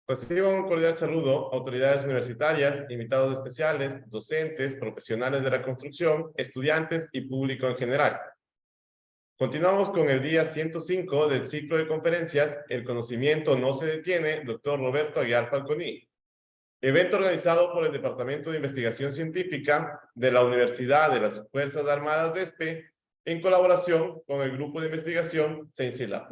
Reciban un cordial saludo autoridades universitarias, invitados especiales, docentes, profesionales de la construcción, estudiantes y público en general. Continuamos con el día 105 del ciclo de conferencias El conocimiento no se detiene, Dr. Roberto Aguiar Falconi. Evento organizado por el Departamento de Investigación Científica de la Universidad de las Fuerzas Armadas de ESPE en colaboración con el Grupo de Investigación CienciaLab.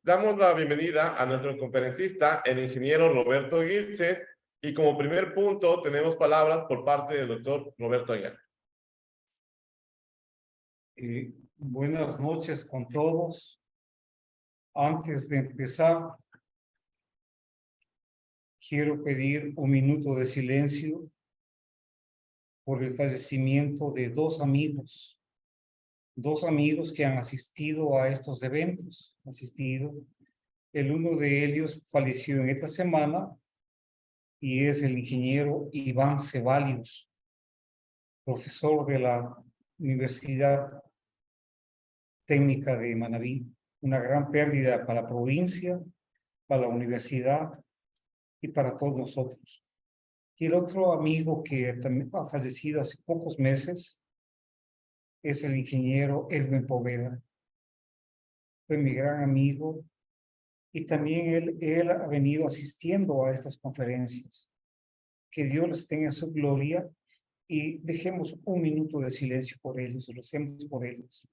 Damos la bienvenida a nuestro conferencista, el ingeniero Roberto Guilces, y como primer punto tenemos palabras por parte del doctor Roberto Aguiar. Buenas noches con todos. Antes de empezar, quiero pedir un minuto de silencio por el fallecimiento de dos amigos que han asistido a estos eventos. El uno de ellos falleció en esta semana y es el ingeniero Iván Ceballos, profesor de la Universidad Técnica de Manabí. Una gran pérdida para la provincia, para la universidad y para todos nosotros. Y el otro amigo que también ha fallecido hace pocos meses es el ingeniero Edwin Poveda. Fue mi gran amigo y también él ha venido asistiendo a estas conferencias. Que Dios les tenga en su gloria y dejemos un minuto de silencio por ellos, recemos por ellos.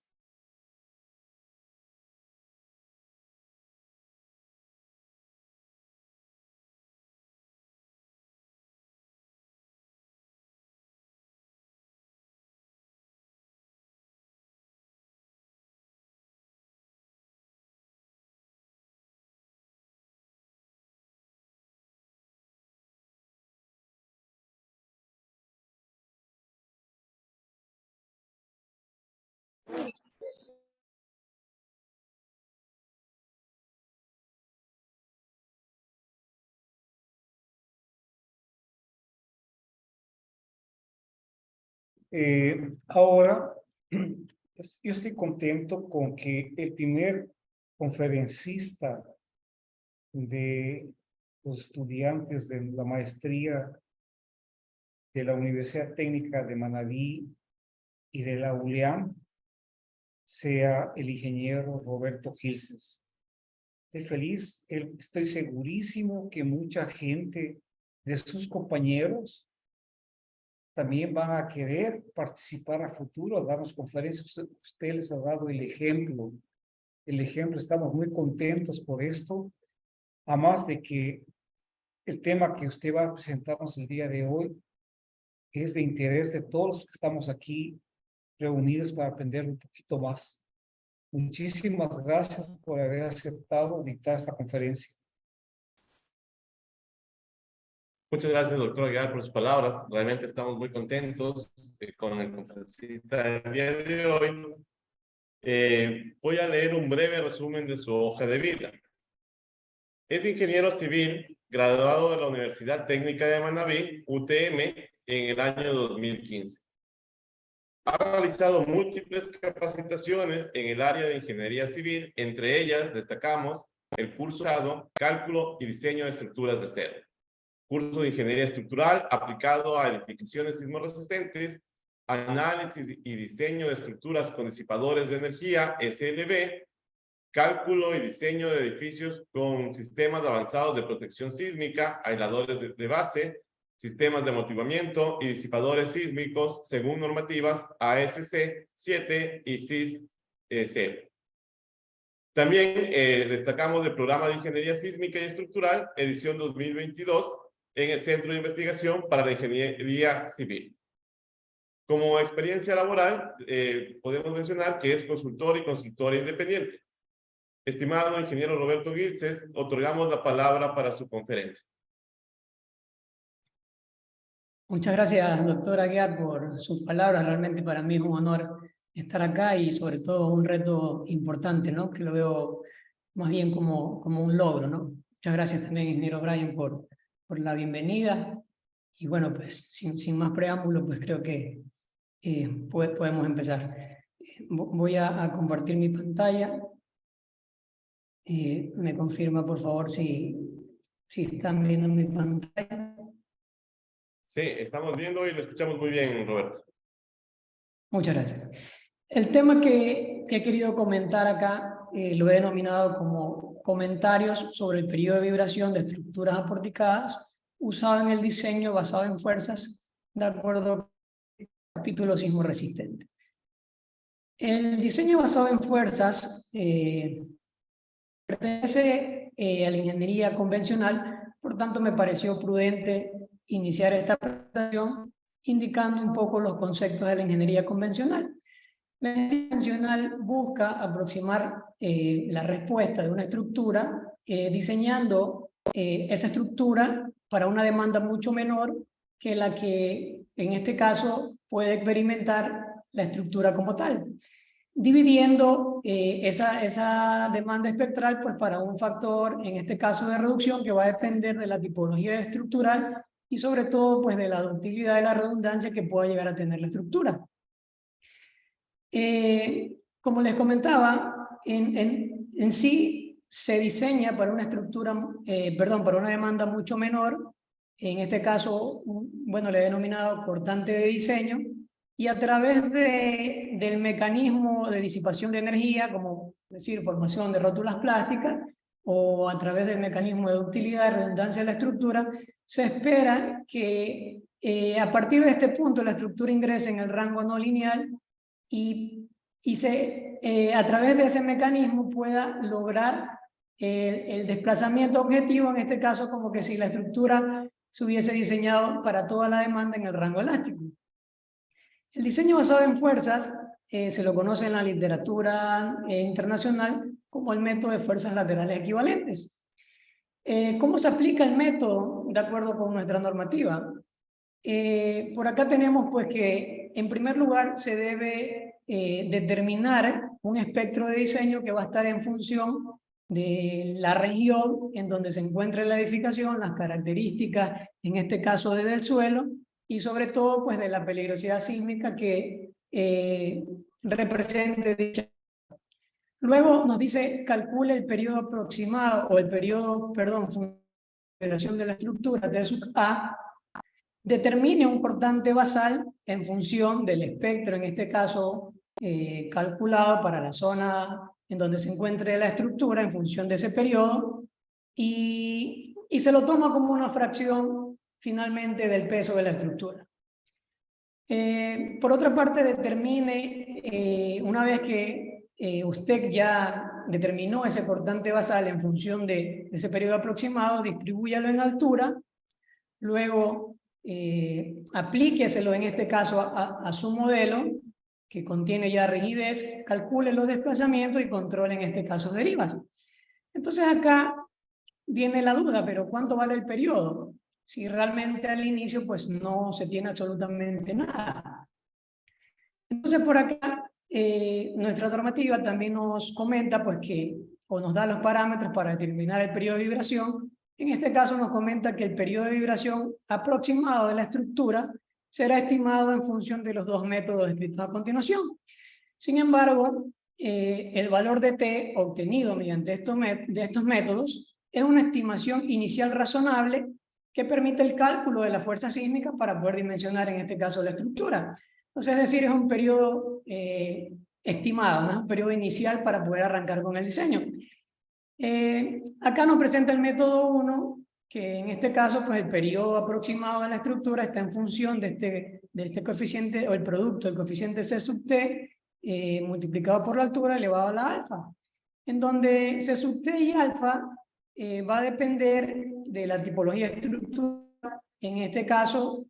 Ahora, yo estoy contento con que el primer conferencista de los estudiantes de la maestría de la Universidad Técnica de Manabí y de la ULEAM sea el ingeniero Roberto Guilces. Estoy feliz, estoy segurísimo que mucha gente de sus compañeros también van a querer participar a futuro, darnos conferencias. Usted les ha dado el ejemplo. Estamos muy contentos por esto. Además de que el tema que usted va a presentarnos el día de hoy es de interés de todos los que estamos aquí reunidos para aprender un poquito más. Muchísimas gracias por haber aceptado dictar esta conferencia. Muchas gracias, doctor Aguiar, por sus palabras. Realmente estamos muy contentos con el conferencista del día de hoy. Voy a leer un breve resumen de su hoja de vida. Es ingeniero civil, graduado de la Universidad Técnica de Manabí, UTM, en el año 2015. Ha realizado múltiples capacitaciones en el área de ingeniería civil, entre ellas destacamos el curso Cálculo y Diseño de Estructuras de Acero, curso de Ingeniería Estructural aplicado a edificaciones sismoresistentes, Análisis y Diseño de Estructuras con Disipadores de Energía, SLB, Cálculo y Diseño de Edificios con Sistemas Avanzados de Protección Sísmica, Aisladores de Base, Sistemas de Amortiguamiento y Disipadores Sísmicos según normativas ASC 7 y CIS 0. También destacamos el Programa de Ingeniería Sísmica y Estructural, edición 2022, en el Centro de Investigación para la Ingeniería Civil. Como experiencia laboral, podemos mencionar que es consultor y constructora independiente. Estimado ingeniero Roberto Guilces, otorgamos la palabra para su conferencia. Muchas gracias, doctor Aguiar, por sus palabras. Realmente para mí es un honor estar acá y sobre todo un reto importante, ¿no? Que lo veo más bien como un logro, ¿no? Muchas gracias también, ingeniero Brian, por la bienvenida. Y bueno, pues sin más preámbulo, pues creo que podemos empezar. Voy a compartir mi pantalla. Me confirma, por favor, si están viendo mi pantalla. Sí, estamos viendo y lo escuchamos muy bien, Roberto. Muchas gracias. El tema que he querido comentar acá lo he denominado como comentarios sobre el periodo de vibración de estructuras aporticadas usado en el diseño basado en fuerzas de acuerdo al capítulo sismo resistente. El diseño basado en fuerzas pertenece a la ingeniería convencional, por tanto me pareció prudente iniciar esta presentación indicando un poco los conceptos de la ingeniería convencional. La ingeniería convencional busca aproximar la respuesta de una estructura diseñando esa estructura para una demanda mucho menor que la que en este caso puede experimentar la estructura como tal, dividiendo esa demanda espectral pues, para un factor, en este caso de reducción, que va a depender de la tipología estructural y sobre todo pues, de la ductilidad y la redundancia que pueda llegar a tener la estructura. Como les comentaba, en sí se diseña para una estructura, para una demanda mucho menor, en este caso, bueno, le he denominado cortante de diseño, y a través del mecanismo de disipación de energía, como decir, formación de rótulas plásticas, o a través del mecanismo de ductilidad y redundancia de la estructura, se espera que a partir de este punto la estructura ingrese en el rango no lineal y a través de ese mecanismo pueda lograr el desplazamiento objetivo, en este caso como que si la estructura se hubiese diseñado para toda la demanda en el rango elástico. El diseño basado en fuerzas se lo conoce en la literatura internacional como el método de fuerzas laterales equivalentes. ¿Cómo se aplica el método de acuerdo con nuestra normativa? Por acá tenemos pues que en primer lugar se debe determinar un espectro de diseño que va a estar en función de la región en donde se encuentre la edificación, las características, en este caso desde el suelo, y sobre todo pues de la peligrosidad sísmica que represente dicha. Luego nos dice, calcule el periodo aproximado, o el periodo, perdón, función de la estructura T sub A, determine un cortante basal en función del espectro, en este caso calculado para la zona en donde se encuentre la estructura en función de ese periodo, y se lo toma como una fracción finalmente del peso de la estructura. Por otra parte, determine, una vez que usted ya determinó ese cortante basal en función de ese periodo aproximado, distribúyalo en altura, luego aplíqueselo en este caso a su modelo que contiene ya rigidez, calcule los desplazamientos y controle en este caso derivas. Entonces acá viene la duda, pero ¿cuánto vale el periodo? Si realmente al inicio pues no se tiene absolutamente nada. Entonces por acá nuestra normativa también nos comenta pues que, o nos da los parámetros para determinar el periodo de vibración. En este caso nos comenta que el periodo de vibración aproximado de la estructura será estimado en función de los dos métodos descritos a continuación. Sin embargo, el valor de T obtenido mediante estos métodos es una estimación inicial razonable que permite el cálculo de la fuerza sísmica para poder dimensionar en este caso la estructura. Entonces, es decir, es un periodo estimado, ¿no? Un periodo inicial para poder arrancar con el diseño. Acá nos presenta el método 1, que en este caso pues el periodo aproximado de la estructura está en función de este coeficiente, o el producto del coeficiente C sub T multiplicado por la altura elevado a la alfa, en donde C sub T y alfa va a depender de la tipología de estructura, en este caso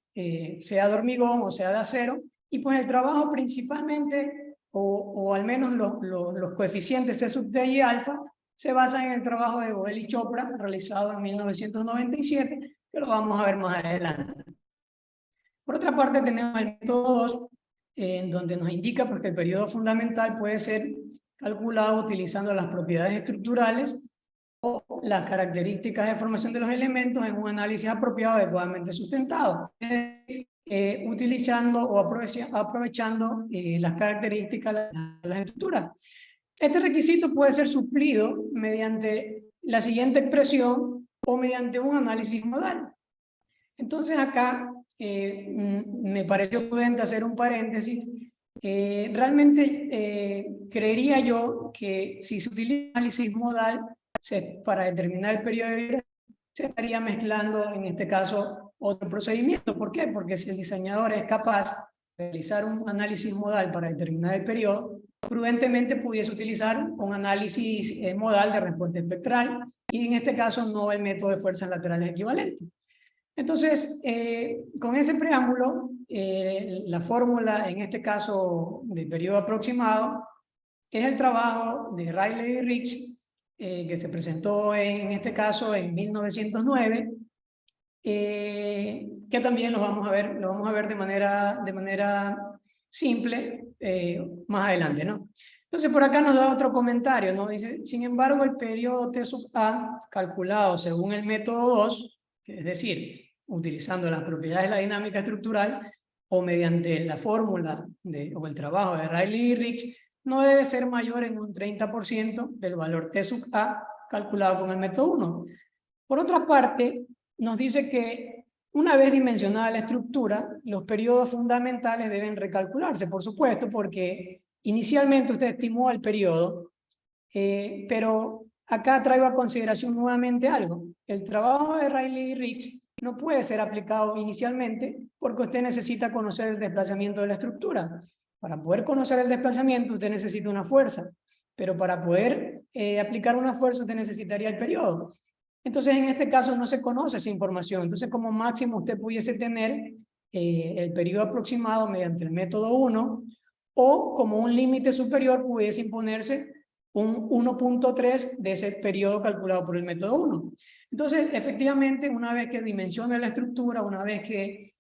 sea de hormigón o sea de acero, y pues el trabajo principalmente, o al menos los coeficientes C sub T y alfa, se basa en el trabajo de Goel y Chopra, realizado en 1997, que lo vamos a ver más adelante. Por otra parte, tenemos el método 2, en donde nos indica pues, que el periodo fundamental puede ser calculado utilizando las propiedades estructurales o las características de formación de los elementos en un análisis apropiado adecuadamente sustentado, utilizando o aprovechando las características de las estructuras. Este requisito puede ser suplido mediante la siguiente expresión o mediante un análisis modal. Entonces acá me pareció prudente hacer un paréntesis. Realmente creería yo que si se utiliza análisis modal para determinar el periodo de vibración, se estaría mezclando en este caso otro procedimiento. ¿Por qué? Porque si el diseñador es capaz de realizar un análisis modal para determinar el periodo, prudentemente pudiese utilizar un análisis modal de respuesta espectral y en este caso no el método de fuerzas laterales equivalentes. Entonces, con ese preámbulo, la fórmula en este caso de periodo aproximado es el trabajo de Riley y Rich, que se presentó en este caso en 1909, que también lo vamos a ver de manera simple más adelante, ¿no? Entonces por acá nos da otro comentario, ¿no? Dice, sin embargo, el periodo T sub A calculado según el método 2, es decir, utilizando las propiedades de la dinámica estructural o mediante la fórmula o el trabajo de Riley y Rich, no debe ser mayor en un 30% del valor T sub A calculado con el método 1. Por otra parte, nos dice que una vez dimensionada la estructura, los periodos fundamentales deben recalcularse, por supuesto, porque inicialmente usted estimó el periodo, pero acá traigo a consideración nuevamente algo. El trabajo de Riley y Rich no puede ser aplicado inicialmente porque usted necesita conocer el desplazamiento de la estructura. Para poder conocer el desplazamiento usted necesita una fuerza, pero para poder aplicar una fuerza usted necesitaría el periodo. Entonces en este caso no se conoce esa información. Entonces como máximo usted pudiese tener el periodo aproximado mediante el método 1 o como un límite superior pudiese imponerse un 1.3 de ese periodo calculado por el método 1. Entonces, efectivamente, una vez que dimensione la estructura, una vez que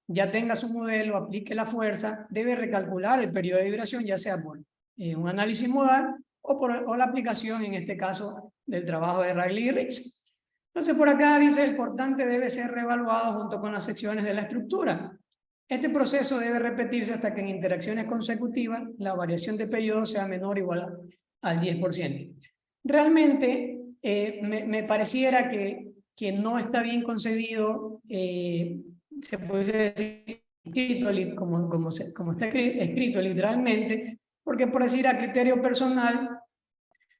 ya tenga su modelo, aplique la fuerza, debe recalcular el periodo de vibración, ya sea por un análisis modal o la aplicación, en este caso, del trabajo de Riley y Rich. Entonces, por acá dice, el cortante debe ser reevaluado junto con las secciones de la estructura. Este proceso debe repetirse hasta que en interacciones consecutivas la variación de periodo sea menor o igual al 10%. Realmente me pareciera que no está bien concebido, se puede decir, escrito, como está escrito literalmente, porque por decir a criterio personal,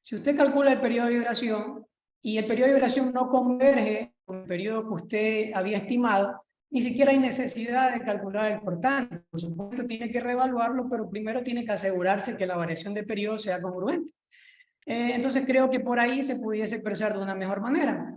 si usted calcula el periodo de vibración y el periodo de vibración no converge con el periodo que usted había estimado, ni siquiera hay necesidad de calcular el cortante. Por supuesto, tiene que reevaluarlo, pero primero tiene que asegurarse que la variación de periodo sea congruente. Entonces creo que por ahí se pudiese expresar de una mejor manera.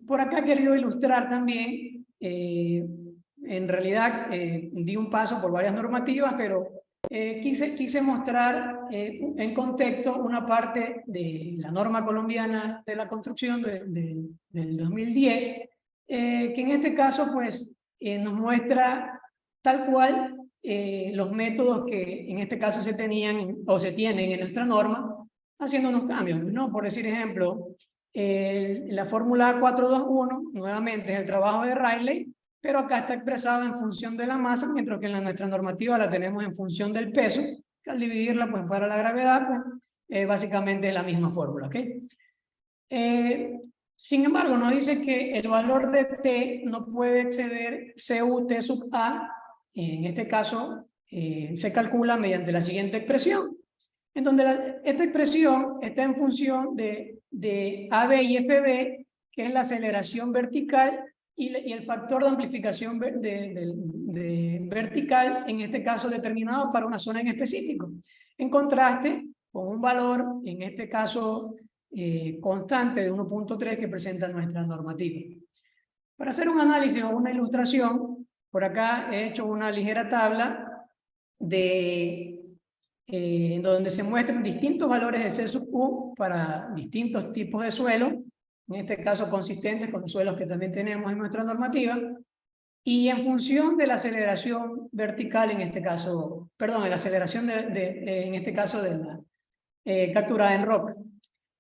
Por acá he querido ilustrar también, en realidad di un paso por varias normativas, pero quise mostrar en contexto una parte de la norma colombiana de la construcción del 2010, que en este caso pues nos muestra tal cual los métodos que en este caso se tenían o se tienen en nuestra norma, haciendo unos cambios, ¿no? Por decir ejemplo, la fórmula 421 nuevamente es el trabajo de Riley, pero acá está expresada en función de la masa, mientras que en nuestra normativa la tenemos en función del peso, que al dividirla pues para la gravedad, pues básicamente es la misma fórmula, ¿ok? Sin embargo, nos dice que el valor de T no puede exceder CUT sub A, en este caso se calcula mediante la siguiente expresión, en donde esta expresión está en función de AB y FB, que es la aceleración vertical y el factor de amplificación vertical, en este caso determinado para una zona en específico, en contraste con un valor, en este caso constante de 1.3 que presenta nuestra normativa. Para hacer un análisis o una ilustración, por acá he hecho una ligera tabla donde se muestran distintos valores de C sub U para distintos tipos de suelo, en este caso consistentes con los suelos que también tenemos en nuestra normativa, y en función de la aceleración vertical, en este caso, perdón, la aceleración en este caso de la capturada en roca.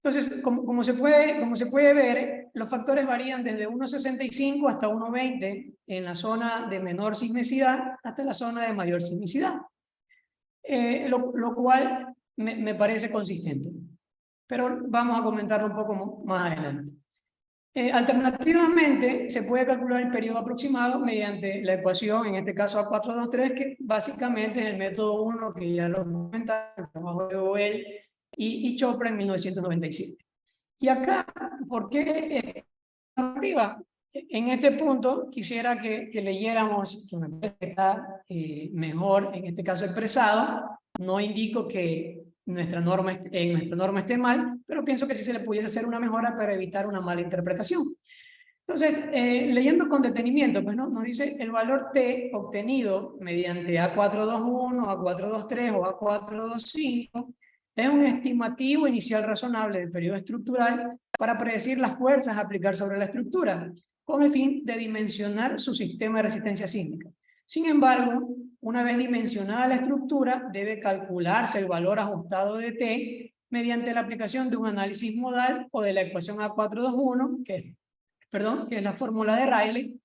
Entonces, como se puede ver, los factores varían desde 1.65 hasta 1.20 en la zona de menor sismicidad hasta la zona de mayor sismicidad. Lo cual me parece consistente. Pero vamos a comentarlo un poco más adelante. Alternativamente, se puede calcular el periodo aproximado mediante la ecuación, en este caso A423, que básicamente es el método 1, que ya lo comentaron, el trabajo de Boel y Chopra en 1997. Y acá, ¿por qué alternativa? En este punto quisiera que leyéramos, que me parece que está mejor en este caso expresado. No indico que nuestra norma esté mal, pero pienso que sí se le pudiese hacer una mejora para evitar una mala interpretación. Entonces, leyendo con detenimiento, pues nos dice el valor T obtenido mediante A421, A423 o A425 es un estimativo inicial razonable del periodo estructural para predecir las fuerzas a aplicar sobre la estructura, con el fin de dimensionar su sistema de resistencia sísmica. Sin embargo, una vez dimensionada la estructura, debe calcularse el valor ajustado de T mediante la aplicación de un análisis modal o de la ecuación A421, que es la fórmula de Rayleigh,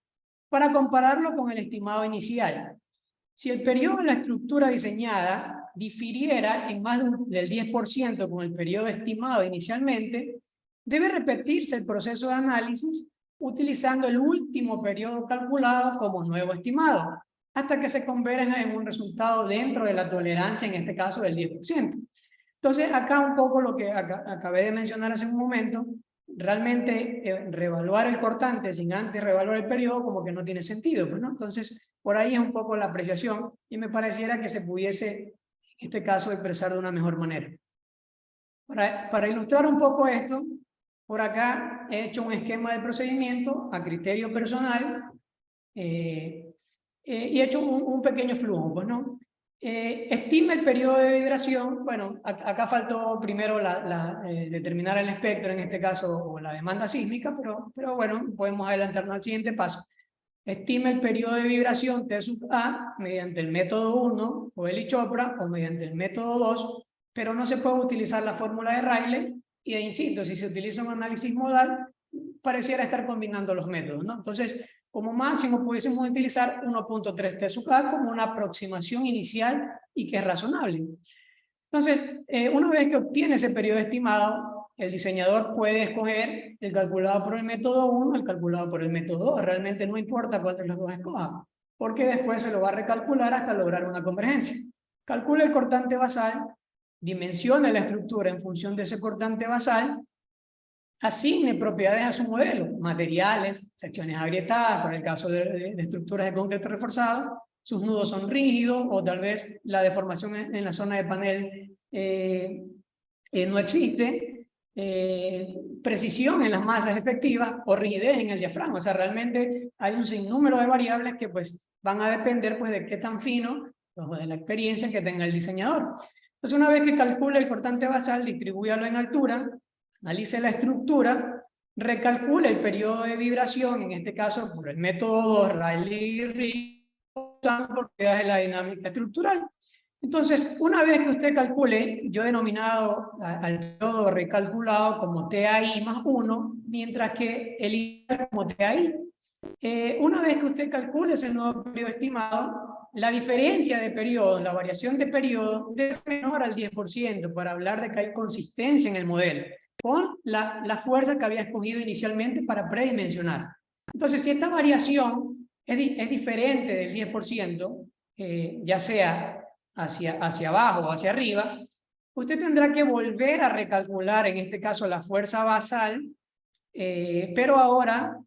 para compararlo con el estimado inicial. Si el periodo de la estructura diseñada difiriera en más del 10% con el periodo estimado inicialmente, debe repetirse el proceso de análisis utilizando el último periodo calculado como nuevo estimado, hasta que se converja en un resultado dentro de la tolerancia, en este caso del 10%. Entonces, acá un poco lo que acabé de mencionar hace un momento, realmente reevaluar el cortante sin antes reevaluar el periodo como que no tiene sentido, pues, ¿no? Entonces, por ahí es un poco la apreciación y me pareciera que se pudiese, en este caso, expresar de una mejor manera. Para ilustrar un poco esto, por acá he hecho un esquema de procedimiento a criterio personal y he hecho un pequeño flujo, pues, ¿no? Estima el periodo de vibración. Bueno, acá faltó primero determinar el espectro, en este caso, o la demanda sísmica, pero bueno, podemos adelantarnos al siguiente paso. Estima el periodo de vibración T sub A mediante el método 1, o el Chopra, o mediante el método 2, pero no se puede utilizar la fórmula de Rayleigh, y insisto, si se utiliza un análisis modal, pareciera estar combinando los métodos, ¿no? Entonces, como máximo pudiésemos utilizar 1.3 T sub A como una aproximación inicial y que es razonable. Entonces, una vez que obtiene ese periodo estimado, el diseñador puede escoger el calculado por el método 1 o el calculado por el método 2. Realmente no importa cuál de los dos escoja, porque después se lo va a recalcular hasta lograr una convergencia. Calcula el cortante basal, dimensione la estructura en función de ese cortante basal, asigne propiedades a su modelo, materiales, secciones agrietadas, para el caso de estructuras de concreto reforzado, sus nudos son rígidos, o tal vez la deformación en la zona de panel no existe, precisión en las masas efectivas o rigidez en el diafragma. O sea, realmente hay un sinnúmero de variables que pues van a depender pues de qué tan fino, o de la experiencia que tenga el diseñador. Entonces, una vez que calcule el cortante basal, distribúyalo en altura, analice la estructura, recalcule el periodo de vibración, en este caso por el método 2, Rayleigh, usando propiedades de la dinámica estructural. Entonces, una vez que usted calcule, yo he denominado al periodo recalculado como TAI más 1, mientras que el I como TAI. Una vez que usted calcule ese nuevo periodo estimado, la diferencia de periodo, la variación de periodo, debe ser menor al 10% para hablar de que hay consistencia en el modelo con la fuerza que había escogido inicialmente para predimensionar. Entonces, si esta variación es diferente del 10%, ya sea hacia abajo o hacia arriba, usted tendrá que volver a recalcular, en este caso, la fuerza basal, pero ahora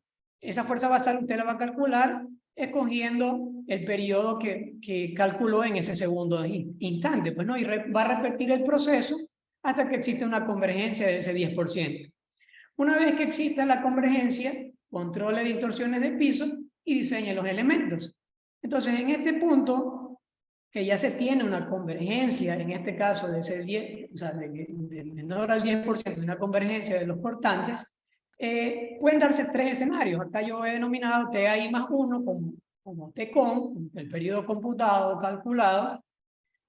esa fuerza basal usted la va a calcular escogiendo el periodo que calculó en ese segundo instante, pues, ¿no? Y va a repetir el proceso hasta que exista una convergencia de ese 10%. Una vez que exista la convergencia, controle distorsiones de piso y diseñe los elementos. Entonces, en este punto, que ya se tiene una convergencia, en este caso de ese 10, o sea, de menor al 10%, una convergencia de los cortantes, pueden darse tres escenarios. Acá yo he denominado TAI más 1 como TCON, el periodo computado o calculado.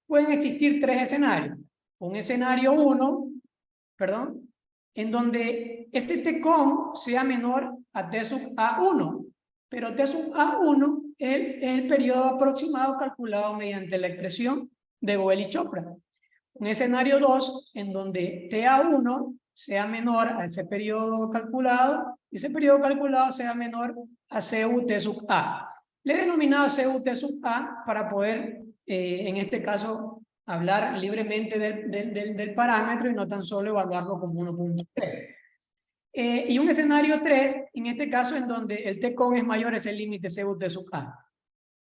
Pueden existir tres escenarios. Un escenario 1, perdón, en donde ese TCON sea menor a T sub A1, pero T sub A1 es el periodo aproximado calculado mediante la expresión de Boel y Chopra. un escenario 2 en donde TA1 sea menor a ese periodo calculado y ese periodo calculado sea menor a CUT sub A. Le he denominado CUT sub A para poder, en este caso, hablar libremente del parámetro y no tan solo evaluarlo como 1.3. Y un escenario 3, en este caso, en donde el TCON es mayor, es el límite CUT sub A.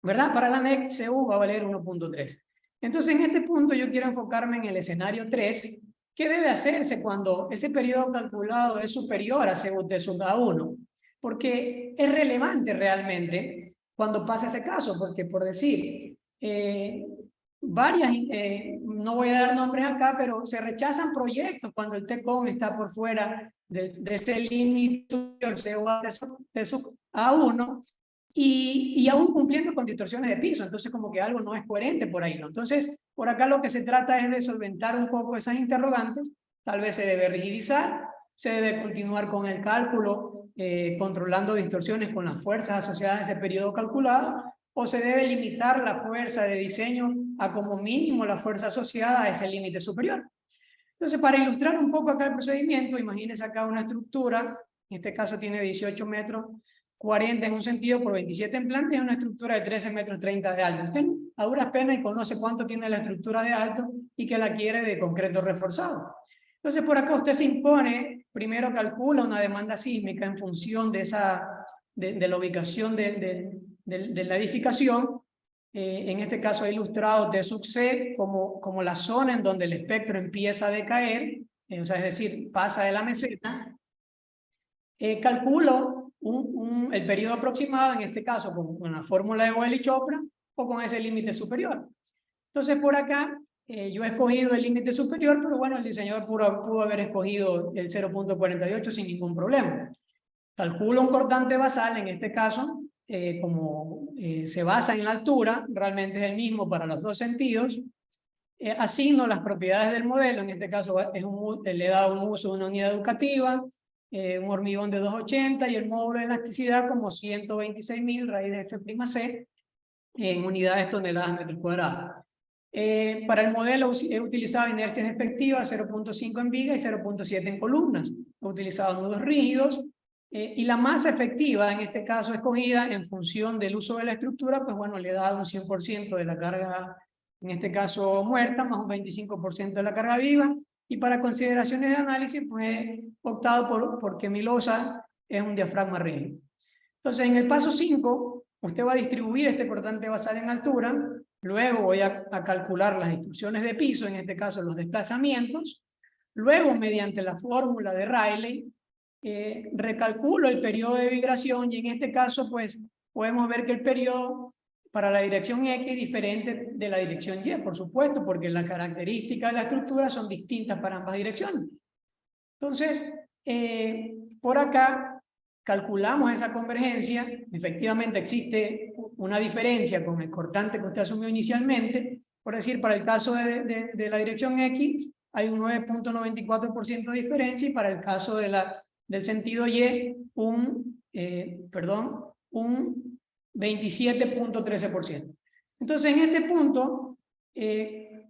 ¿Verdad? Para la NEC, CU va a valer 1.3. Entonces, en este punto yo quiero enfocarme en el escenario 3. ¿Qué debe hacerse cuando ese periodo calculado es superior a CUT sub A1? Porque es relevante realmente cuando pasa ese caso, porque por decir, no voy a dar nombres acá, pero se rechazan proyectos cuando el TCON está por fuera de ese límite superior CUT sub A1, y aún cumpliendo con distorsiones de piso. Entonces como que algo no es coherente por ahí, ¿no? Entonces por acá lo que se trata es de solventar un poco esas interrogantes. Tal vez se debe rigidizar, se debe continuar con el cálculo, controlando distorsiones con las fuerzas asociadas a ese periodo calculado, o se debe limitar la fuerza de diseño a como mínimo la fuerza asociada a ese límite superior. Entonces, para ilustrar un poco acá el procedimiento, imagínense acá una estructura, en este caso tiene 18 metros 40 en un sentido por 27 en planta, y una estructura de 13 metros 30 de alto. Usted a duras penas y conoce cuánto tiene la estructura de alto y que la quiere de concreto reforzado. Entonces, por acá usted se impone, primero calcula una demanda sísmica en función de la ubicación de la edificación. En este caso he ilustrado T sub C como la zona en donde el espectro empieza a decaer, o sea, es decir, pasa de la meseta. Calculo el periodo aproximado, en este caso con la fórmula de Boyle-Chopra o con ese límite superior. Entonces por acá yo he escogido el límite superior, pero bueno, el diseñador pudo haber escogido el 0.48 sin ningún problema. Calculo un cortante basal, en este caso, como se basa en la altura, realmente es el mismo para los dos sentidos. Asigno las propiedades del modelo, en este caso le he dado un uso de una unidad educativa, un hormigón de 280 y el módulo de elasticidad como 126.000 raíz de F'C en unidades toneladas metros cuadrados. Para el modelo he utilizado inercias efectivas 0.5 en viga y 0.7 en columnas. He utilizado nudos rígidos y la masa efectiva, en este caso escogida en función del uso de la estructura, pues bueno, le he dado un 100% de la carga, en este caso muerta, más un 25% de la carga viva. Y para consideraciones de análisis, pues he optado porque mi losa es un diafragma rígido. Entonces, en el paso 5, usted va a distribuir este cortante basal en altura. Luego voy a calcular las distorsiones de piso, en este caso los desplazamientos. Luego, mediante la fórmula de Rayleigh, recalculo el periodo de vibración y en este caso, pues, podemos ver que el periodo para la dirección X es diferente de la dirección Y, por supuesto, porque las características de la estructura son distintas para ambas direcciones. Entonces, por acá calculamos esa convergencia. Efectivamente existe una diferencia con el cortante que usted asumió inicialmente. Por decir, para el caso de la dirección X hay un 9.94% de diferencia y para el caso del sentido Y un 27.13%. Entonces, en este punto,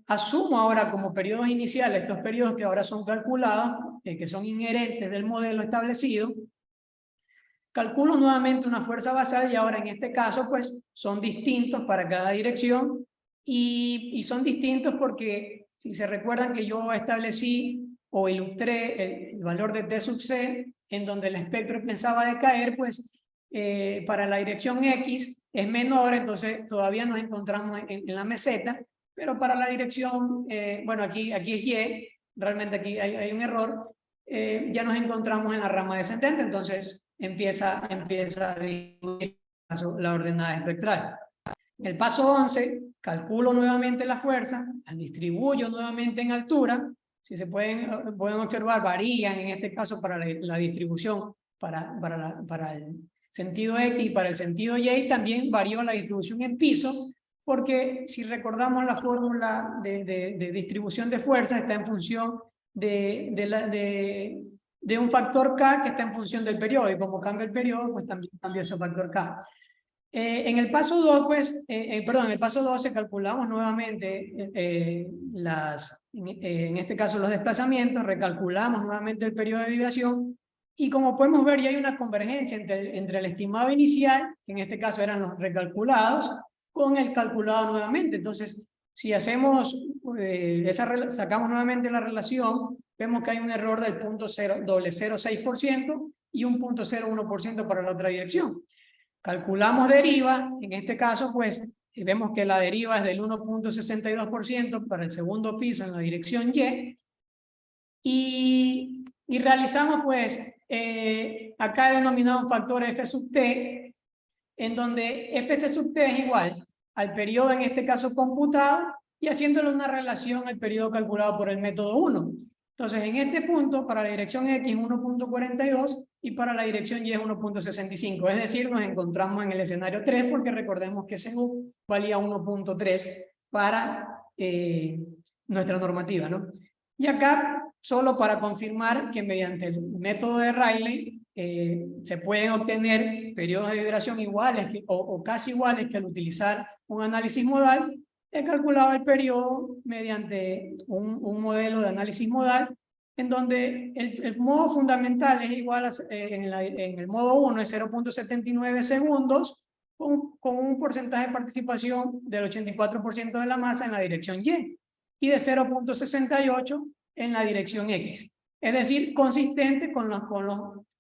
asumo ahora como periodos iniciales estos periodos que ahora son calculados, que son inherentes del modelo establecido. Calculo nuevamente una fuerza basal y ahora en este caso, pues, son distintos para cada dirección y son distintos porque, si se recuerdan que yo establecí o ilustré el valor de T sub C, en donde el espectro empezaba a decaer, pues, para la dirección X es menor, entonces todavía nos encontramos en la meseta, pero para la dirección, bueno, aquí es Y, realmente aquí hay un error, ya nos encontramos en la rama descendente, entonces empieza a disminuir la ordenada espectral. En el paso 11, calculo nuevamente la fuerza, la distribuyo nuevamente en altura, si se pueden observar, varían en este caso para la distribución para el sentido X y para el sentido Y, también varió la distribución en piso, porque si recordamos la fórmula de distribución de fuerza está en función de un factor K que está en función del periodo, y como cambia el periodo, pues también cambia ese factor K. En el paso 2, pues, en el paso 12 calculamos nuevamente las en este caso los desplazamientos, recalculamos nuevamente el periodo de vibración, y como podemos ver ya hay una convergencia entre el estimado inicial, que en este caso eran los recalculados, con el calculado nuevamente. Entonces, si hacemos sacamos nuevamente la relación, vemos que hay un error del 0.006% y un 0.01% para la otra dirección. Calculamos deriva, en este caso pues vemos que la deriva es del 1.62% para el segundo piso en la dirección y realizamos pues, acá he denominado un factor f sub t, en donde fc sub t es igual al periodo en este caso computado y haciéndole una relación al periodo calculado por el método 1. Entonces en este punto para la dirección X 1.42 y para la dirección Y es 1.65, es decir, nos encontramos en el escenario 3 porque recordemos que según valía 1.3 para nuestra normativa, ¿no? Y acá, solo para confirmar que mediante el método de Rayleigh se pueden obtener periodos de vibración iguales o casi iguales que al utilizar un análisis modal. He calculado el periodo mediante un modelo de análisis modal en donde el modo fundamental es igual a, en el modo 1 es 0.79 segundos con un porcentaje de participación del 84% de la masa en la dirección y de 0.68 en la dirección X. Es decir, consistente con los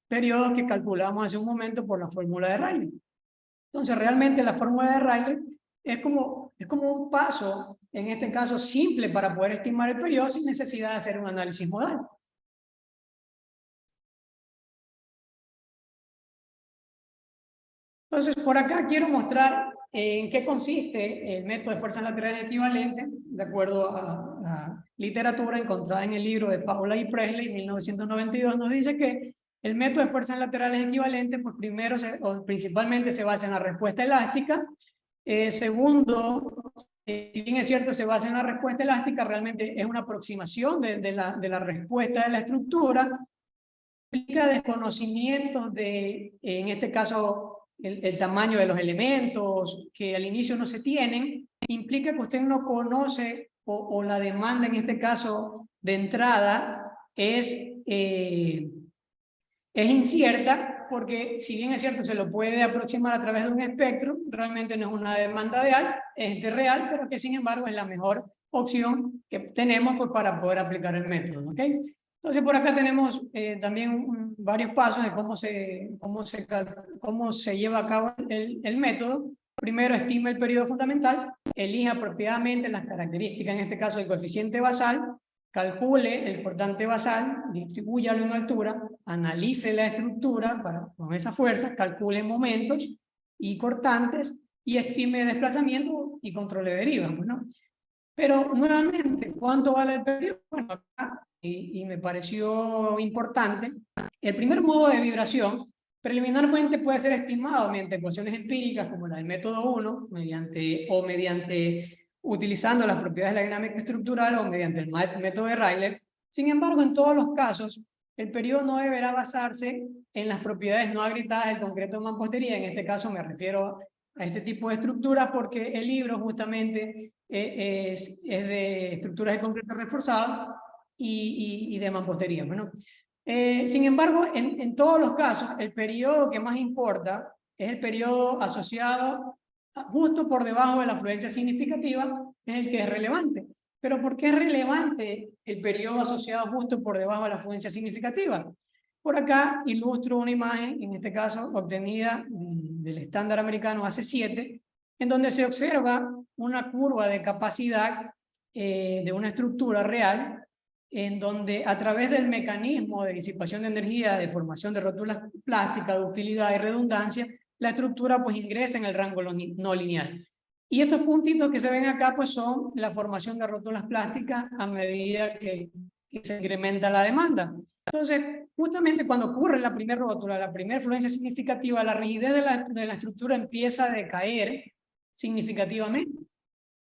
periodos que calculamos hace un momento por la fórmula de Rayleigh. Entonces, realmente la fórmula de Rayleigh es como un paso, en este caso simple, para poder estimar el periodo sin necesidad de hacer un análisis modal. Entonces, por acá quiero mostrar en qué consiste el método de fuerzas laterales equivalentes, de acuerdo a la literatura encontrada en el libro de Paula y Presley, 1992, nos dice que el método de fuerzas laterales equivalentes, pues primero, principalmente se basa en la respuesta elástica. Segundo, si bien es cierto, se basa en la respuesta elástica, realmente es una aproximación de la respuesta de la estructura. Implica desconocimientos de, en este caso, el tamaño de los elementos que al inicio no se tienen, implica que usted no conoce o la demanda en este caso de entrada es incierta, porque si bien es cierto se lo puede aproximar a través de un espectro, realmente no es una demanda real, pero que sin embargo es la mejor opción que tenemos pues, para poder aplicar el método, ¿ok? Entonces por acá tenemos también varios pasos de cómo se lleva a cabo el método. Primero, estima el periodo fundamental, elija apropiadamente las características, en este caso el coeficiente basal, calcule el cortante basal, distribúyalo en altura, analice la estructura con esa fuerza, calcule momentos y cortantes y estime desplazamiento y controle derivas, ¿no? Pero nuevamente, ¿cuánto vale el periodo? Bueno, acá, y me pareció importante, el primer modo de vibración preliminarmente puede ser estimado mediante ecuaciones empíricas como la del método 1, mediante utilizando las propiedades de la dinámica estructural o mediante el método de Rayleigh. Sin embargo, en todos los casos, el periodo no deberá basarse en las propiedades no agritadas del concreto de mampostería. En este caso me refiero a este tipo de estructuras porque el libro justamente es de estructuras de concreto reforzado y de mampostería. Bueno, sin embargo, en todos los casos, el periodo que más importa es el periodo asociado justo por debajo de la afluencia significativa, es el que es relevante. Pero ¿por qué es relevante el periodo asociado justo por debajo de la afluencia significativa? Por acá ilustro una imagen, en este caso obtenida del estándar americano AC7, en donde se observa una curva de capacidad de una estructura real, en donde a través del mecanismo de disipación de energía, de formación de rótulas plásticas, de utilidad y redundancia, la estructura pues ingresa en el rango no lineal. Y estos puntitos que se ven acá pues son la formación de rótulas plásticas a medida que se incrementa la demanda. Entonces, justamente cuando ocurre la primera rótula, la primera influencia significativa, la rigidez de la estructura empieza a decaer significativamente.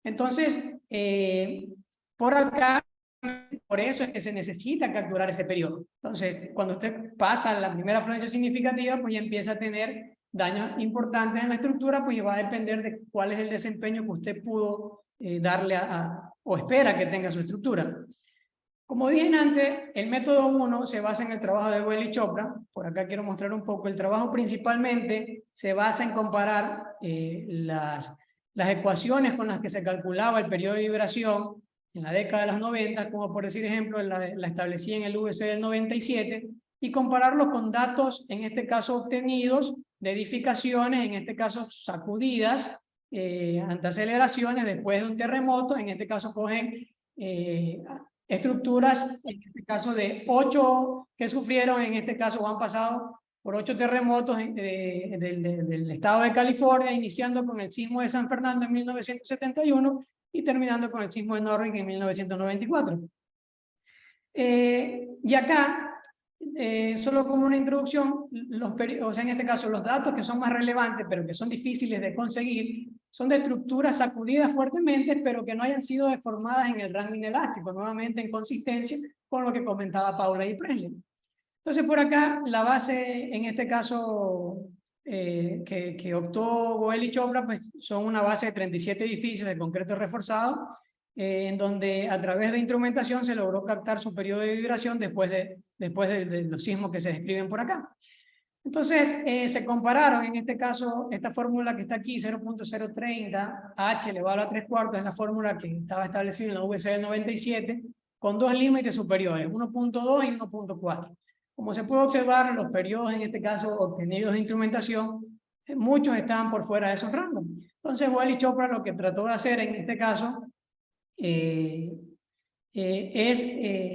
Entonces, por acá, por eso es que se necesita capturar ese periodo. Entonces, cuando usted pasa la primera afluencia significativa, pues ya empieza a tener daños importantes en la estructura, pues va a depender de cuál es el desempeño que usted pudo darle o espera que tenga su estructura. Como dije antes, el método 1 se basa en el trabajo de Boyle y Chopra. Por acá quiero mostrar un poco. El trabajo principalmente se basa en comparar las ecuaciones con las que se calculaba el periodo de vibración en la década de los 90, como por decir ejemplo, la establecí en el VC del 97, y compararlo con datos, en este caso obtenidos, de edificaciones, en este caso sacudidas, ante aceleraciones después de un terremoto. En este caso cogen estructuras, en este caso de 8 que sufrieron, en este caso han pasado por 8 terremotos del estado de California, iniciando con el sismo de San Fernando en 1971 y terminando con el sismo de Norwich en 1994. Y acá, solo como una introducción, o sea, en este caso los datos que son más relevantes, pero que son difíciles de conseguir, son de estructuras sacudidas fuertemente, pero que no hayan sido deformadas en el rango inelástico, nuevamente en consistencia con lo que comentaba Paula y Presley. Entonces, por acá, la base, en este caso, que optó Boyle y Chopra, pues son una base de 37 edificios de concreto reforzado, en donde a través de instrumentación se logró captar su periodo de vibración después de los sismos que se describen por acá. Entonces, se compararon, en este caso, esta fórmula que está aquí, 0.030, H elevado a 3/4, es la fórmula que estaba establecida en la VC del 97, con 2 límites superiores, 1.2 y 1.4. Como se puede observar, los periodos, en este caso, obtenidos de instrumentación, muchos estaban por fuera de esos rangos. Entonces, Boyle y Chopra lo que trató de hacer en este caso es,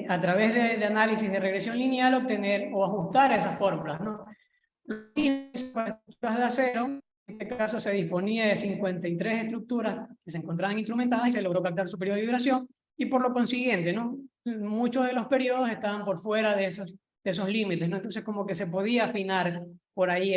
a través de análisis de regresión lineal, obtener o ajustar esas fórmulas, ¿no? Las estructuras de acero, en este caso se disponía de 53 estructuras que se encontraban instrumentadas y se logró captar su periodo de vibración, y por lo consiguiente, ¿no?, muchos de los periodos estaban por fuera de esos límites, ¿no? Entonces como que se podía afinar por ahí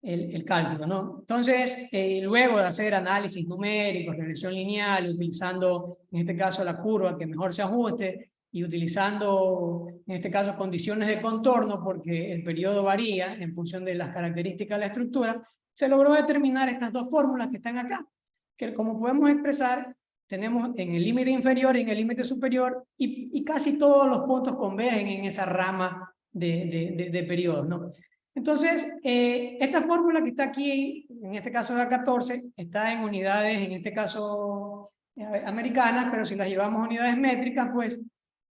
el cálculo, ¿no? Entonces, luego de hacer análisis numéricos, regresión lineal, utilizando en este caso la curva que mejor se ajuste, y utilizando en este caso condiciones de contorno, porque el periodo varía en función de las características de la estructura, se logró determinar estas dos fórmulas que están acá, que como podemos expresar, tenemos en el límite inferior y en el límite superior, y casi todos los puntos convergen en esa rama de periodos, ¿no? Entonces, esta fórmula que está aquí, en este caso la 14, está en unidades, en este caso americanas, pero si las llevamos a unidades métricas, pues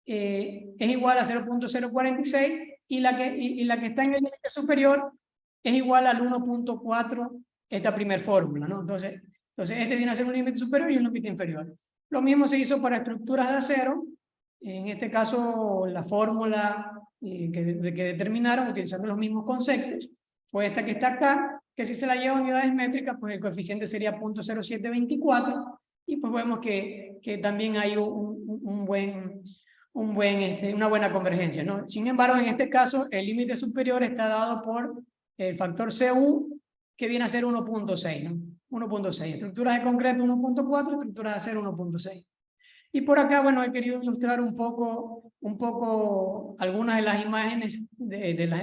es igual a 0.046, y la que está en el límite superior es igual al 1.4, esta primera fórmula, ¿no? Entonces este viene a ser un límite superior y un límite inferior. Lo mismo se hizo para estructuras de acero. En este caso, la fórmula que determinaron, utilizando los mismos conceptos, fue esta que está acá, que si se la lleva a unidades métricas, pues el coeficiente sería 0.0724, y pues vemos que también hay una buena convergencia, ¿no? Sin embargo, en este caso, el límite superior está dado por el factor CU, que viene a ser 1.6, ¿no? 1.6. Estructuras de concreto 1.4, estructuras de acero 1.6. Y por acá, bueno, he querido ilustrar un poco algunas de las imágenes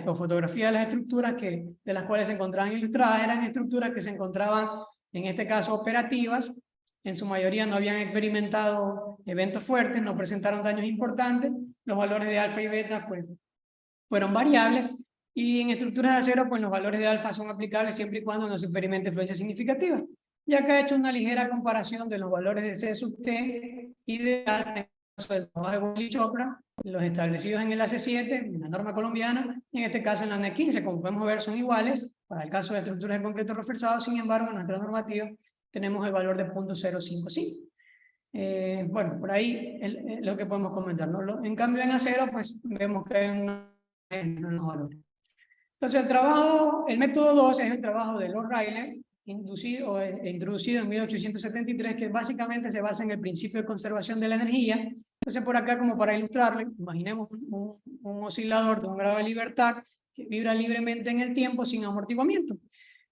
o fotografías de las estructuras de las cuales se encontraban ilustradas. Eran estructuras que se encontraban, en este caso, operativas. En su mayoría no habían experimentado eventos fuertes, no presentaron daños importantes. Los valores de alfa y beta, pues, fueron variables. Y en estructuras de acero, pues los valores de alfa son aplicables siempre y cuando no se experimente influencia significativa. Y acá he hecho una ligera comparación de los valores de C sub T y de alfa, en el caso del trabajo de Boyle y Chopra, los establecidos en el AC7, en la norma colombiana, y en este caso en la NEC 15, como podemos ver, son iguales para el caso de estructuras de concreto reforzado. Sin embargo, en nuestra normativa tenemos el valor de 0.055. Bueno, por ahí es lo que podemos comentar, ¿no? En cambio, en acero, pues vemos que hay unos valores. Entonces, el método 2 es el trabajo de Lord Rayleigh, introducido en 1873, que básicamente se basa en el principio de conservación de la energía. Entonces, por acá, como para ilustrarle, imaginemos un oscilador de un grado de libertad que vibra libremente en el tiempo sin amortiguamiento.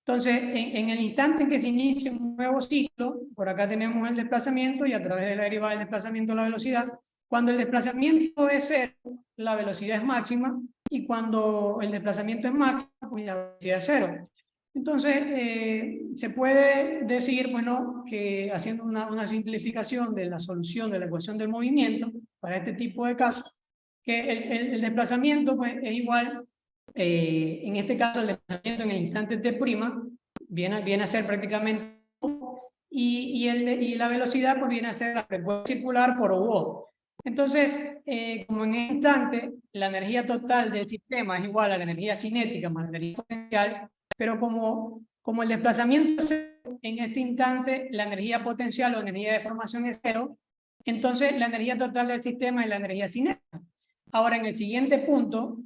Entonces, en el instante en que se inicia un nuevo ciclo, por acá tenemos el desplazamiento, y a través de la derivada del desplazamiento la velocidad. Cuando el desplazamiento es cero, la velocidad es máxima, y cuando el desplazamiento es máximo, pues la velocidad es cero. Entonces, se puede decir, pues no, que haciendo una simplificación de la solución de la ecuación del movimiento para este tipo de casos, que el desplazamiento pues, es igual, en este caso el desplazamiento en el instante t' viene a ser prácticamente y la velocidad pues viene a ser la frecuencia circular por U. Entonces, como en este instante la energía total del sistema es igual a la energía cinética más la energía potencial, pero como el desplazamiento es en este instante, la energía potencial o energía de formación es cero, entonces la energía total del sistema es la energía cinética. Ahora, en el siguiente punto,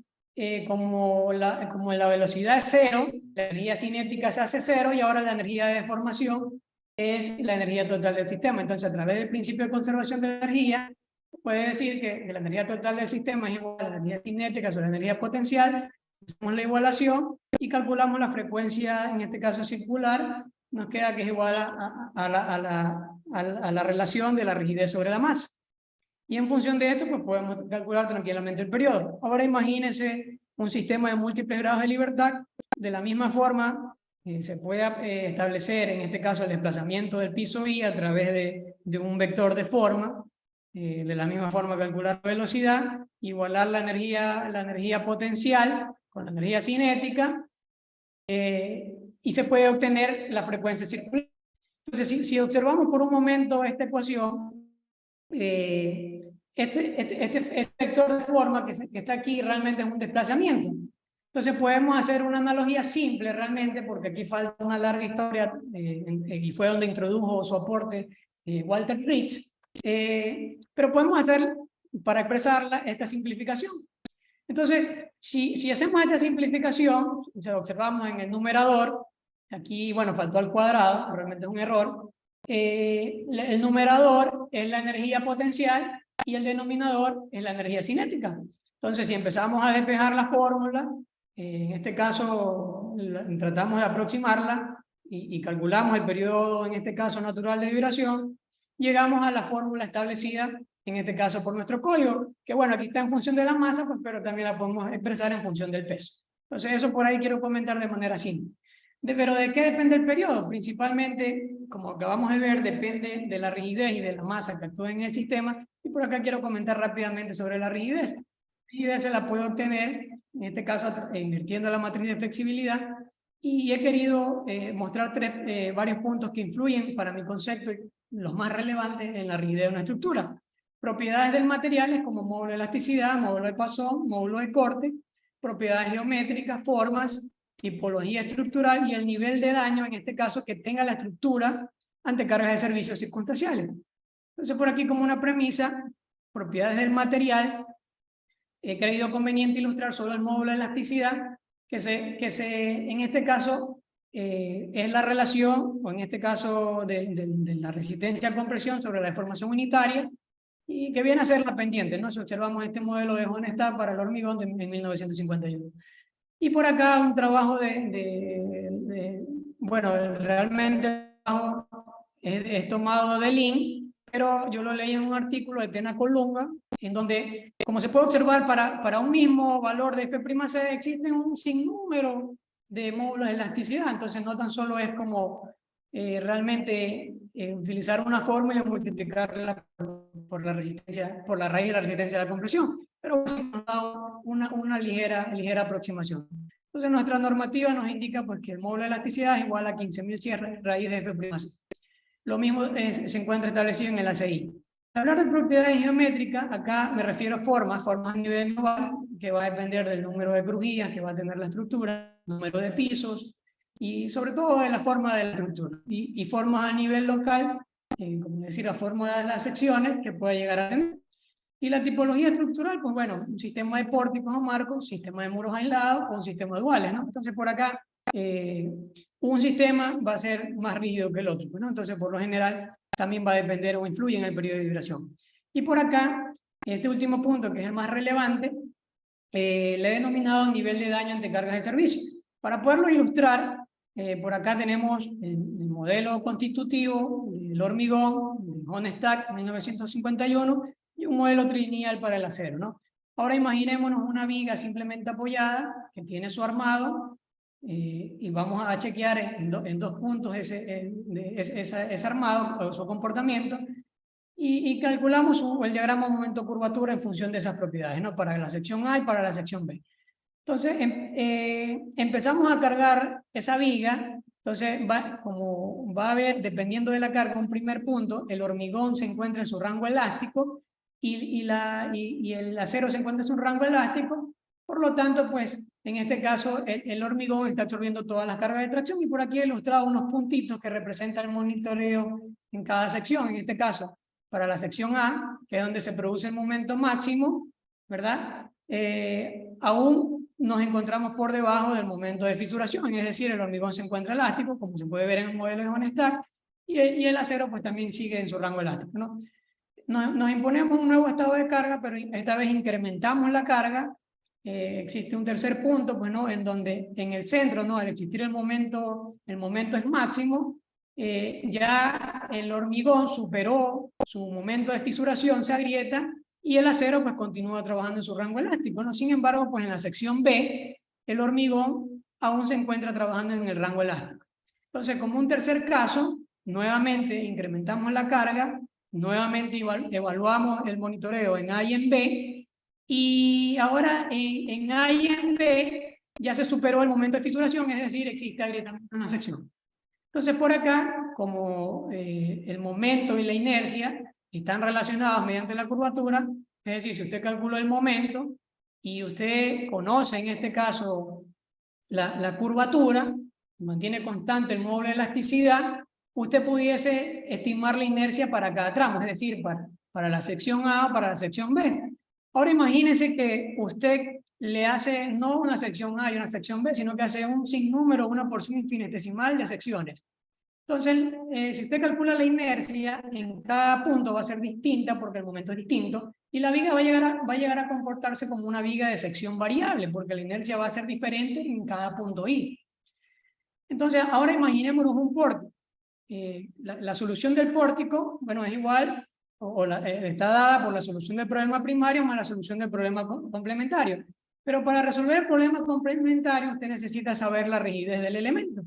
como la velocidad es cero, la energía cinética se hace cero y ahora la energía de deformación es la energía total del sistema. Entonces, a través del principio de conservación de la energía, puede decir que la energía total del sistema es igual a la energía cinética sobre la energía potencial, hacemos la igualación y calculamos la frecuencia, en este caso circular, nos queda que es igual a la relación de la rigidez sobre la masa. Y en función de esto, pues podemos calcular tranquilamente el periodo. Ahora imagínense un sistema de múltiples grados de libertad. De la misma forma, se puede establecer, en este caso, el desplazamiento del piso I a través de un vector de forma. De la misma forma calcular la velocidad, igualar la energía potencial con la energía cinética, y se puede obtener la frecuencia circular. Entonces, si observamos por un momento esta ecuación, este vector de forma que está aquí realmente es un desplazamiento. Entonces podemos hacer una analogía simple realmente, porque aquí falta una larga historia, y fue donde introdujo su aporte Walter Ritz, pero podemos hacer, para expresarla, esta simplificación. Entonces, si hacemos esta simplificación, o sea, observamos en el numerador, aquí, bueno, faltó al cuadrado, realmente es un error. El numerador es la energía potencial y el denominador es la energía cinética. Entonces, si empezamos a despejar la fórmula, en este caso tratamos de aproximarla y calculamos el periodo, en este caso natural de vibración, llegamos a la fórmula establecida, en este caso por nuestro código, que bueno, aquí está en función de la masa, pues, pero también la podemos expresar en función del peso. Entonces, eso por ahí quiero comentar de manera simple. Pero ¿de qué depende el periodo? Principalmente, como acabamos de ver, depende de la rigidez y de la masa que actúa en el sistema. Y por acá quiero comentar rápidamente sobre la rigidez. La rigidez se la puede obtener, en este caso, invirtiendo la matriz de flexibilidad. Y he querido mostrar varios puntos que influyen, para mi concepto, los más relevantes en la rigidez de una estructura. Propiedades del material como módulo de elasticidad, módulo de Poisson, módulo de corte, propiedades geométricas, formas, tipología estructural y el nivel de daño, en este caso, que tenga la estructura ante cargas de servicios circunstanciales. Entonces, por aquí como una premisa, propiedades del material, he creído conveniente ilustrar solo el módulo de elasticidad, que en este caso es la relación, o en este caso de la resistencia a compresión sobre la deformación unitaria, y que viene a ser la pendiente, ¿no? Si observamos este modelo de Honestar para el hormigón de 1951. Y por acá un trabajo bueno, realmente el trabajo es tomado de Lean, pero yo lo leí en un artículo de Tena Colunga, en donde, como se puede observar, para un mismo valor de F'C existen un sinnúmero de módulos de elasticidad. Entonces no tan solo es como realmente utilizar una fórmula y multiplicarla por la raíz de la resistencia a la compresión, pero sí nos da una ligera aproximación. Entonces nuestra normativa nos indica pues, que el módulo de elasticidad es igual a 15.100 raíz de F'C. Lo mismo se encuentra establecido en el ACI. Al hablar de propiedades geométricas, acá me refiero a formas a nivel global, que va a depender del número de crujías que va a tener la estructura, número de pisos, y sobre todo de la forma de la estructura. Y formas a nivel local, como decir, la forma de las secciones que puede llegar a tener. Y la tipología estructural, pues bueno, un sistema de pórticos o marcos, sistema de muros aislados o un sistema de duales, ¿no? Entonces por acá, un sistema va a ser más rígido que el otro, ¿no? Entonces por lo general también va a depender o influye en el periodo de vibración. Y por acá, este último punto, que es el más relevante, le he denominado nivel de daño ante cargas de servicio. Para poderlo ilustrar, por acá tenemos el modelo constitutivo del hormigón, de Hohenstatt 1951, y un modelo trilineal para el acero, ¿no? Ahora imaginémonos una viga simplemente apoyada, que tiene su armado, y vamos a chequear en dos puntos ese armado, o su comportamiento, y calculamos el diagrama momento-curvatura en función de esas propiedades, ¿no? Para la sección A y para la sección B. Entonces, empezamos a cargar esa viga. Entonces, como va a haber, dependiendo de la carga, un primer punto, el hormigón se encuentra en su rango elástico y el acero se encuentra en su rango elástico. Por lo tanto, pues, en este caso, el hormigón está absorbiendo todas las cargas de tracción, y por aquí he ilustrado unos puntitos que representan el monitoreo en cada sección. En este caso, para la sección A, que es donde se produce el momento máximo, ¿verdad? Aún nos encontramos por debajo del momento de fisuración, es decir, el hormigón se encuentra elástico, como se puede ver en el modelo de Hohenstack, y el acero pues también sigue en su rango elástico, ¿no? Nos imponemos un nuevo estado de carga, pero esta vez incrementamos la carga. Existe un tercer punto, pues, ¿no? En donde en el centro, ¿no? Al existir el momento es máximo, ya el hormigón superó su momento de fisuración, se agrieta, y el acero pues continúa trabajando en su rango elástico, ¿no? Sin embargo, pues en la sección B, el hormigón aún se encuentra trabajando en el rango elástico. Entonces, como un tercer caso, nuevamente incrementamos la carga, nuevamente evaluamos el monitoreo en A y en B, y ahora en A y en B ya se superó el momento de fisuración, es decir, existe agrietamiento en la sección. Entonces, por acá, como el momento y la inercia están relacionados mediante la curvatura, es decir, si usted calculó el momento y usted conoce en este caso la curvatura, mantiene constante el módulo de elasticidad, usted pudiese estimar la inercia para cada tramo, es decir, para la sección A o para la sección B. Ahora imagínese que usted le hace no una sección A y una sección B, sino que hace un sinnúmero, una porción infinitesimal de secciones. Entonces, si usted calcula la inercia, en cada punto va a ser distinta porque el momento es distinto, y la viga va a llegar a comportarse como una viga de sección variable, porque la inercia va a ser diferente en cada punto I. Entonces, ahora imaginémonos un pórtico. La solución del pórtico, bueno, es igual, está dada por la solución del problema primario más la solución del problema complementario. Pero para resolver el problema complementario, usted necesita saber la rigidez del elemento.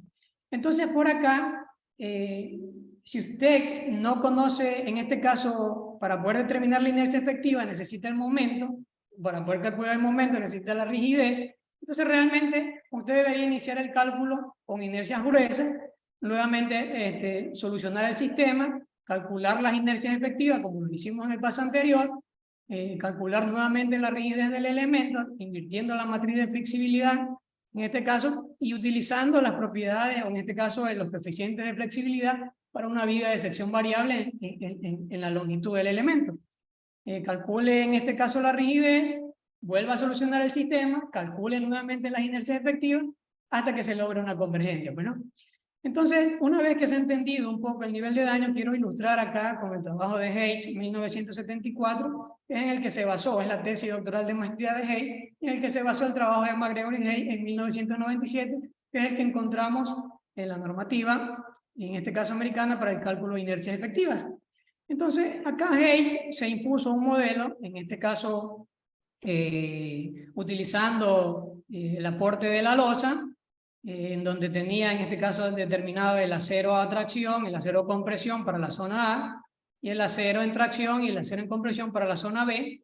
Entonces, por acá, si usted no conoce, en este caso, para poder determinar la inercia efectiva, necesita el momento, para poder calcular el momento necesita la rigidez, entonces realmente usted debería iniciar el cálculo con inercias gruesas, nuevamente solucionar el sistema, calcular las inercias efectivas como lo hicimos en el paso anterior, calcular nuevamente la rigidez del elemento, invirtiendo la matriz de flexibilidad, en este caso, y utilizando las propiedades, o en este caso los coeficientes de flexibilidad para una viga de sección variable en la longitud del elemento. Calcule en este caso la rigidez, vuelva a solucionar el sistema, calcule nuevamente las inercias efectivas hasta que se logre una convergencia. Bueno, entonces, una vez que se ha entendido un poco el nivel de daño, quiero ilustrar acá con el trabajo de Hayes, 1974, que es en el que se basó, es la tesis doctoral de maestría de Hayes, en el que se basó el trabajo de McGregor y Hayes en 1997, que es el que encontramos en la normativa, en este caso americana, para el cálculo de inercias efectivas. Entonces, acá Hayes se impuso un modelo, en este caso, utilizando el aporte de la losa, en donde tenía en este caso determinado el acero a tracción, el acero a compresión para la zona A, y el acero en tracción y el acero en compresión para la zona B.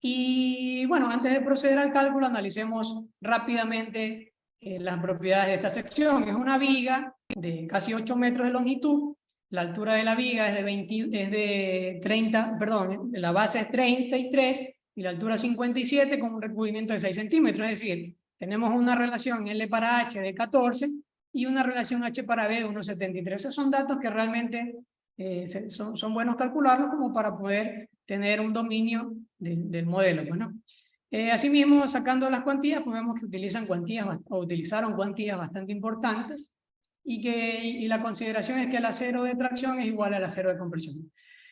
Y bueno, antes de proceder al cálculo, analicemos rápidamente las propiedades de esta sección. Es una viga de casi 8 metros de longitud, la altura de la viga es de 30, perdón, la base es 33 y la altura 57 con un recubrimiento de 6 centímetros, es decir, tenemos una relación L para H de 14 y una relación H para B de 1,73. Esos son datos que realmente son buenos calcularlos como para poder tener un dominio del modelo. Pues, ¿no? Asimismo, sacando las cuantías, pues vemos que utilizaron cuantías bastante importantes y la consideración es que el acero de tracción es igual al acero de compresión.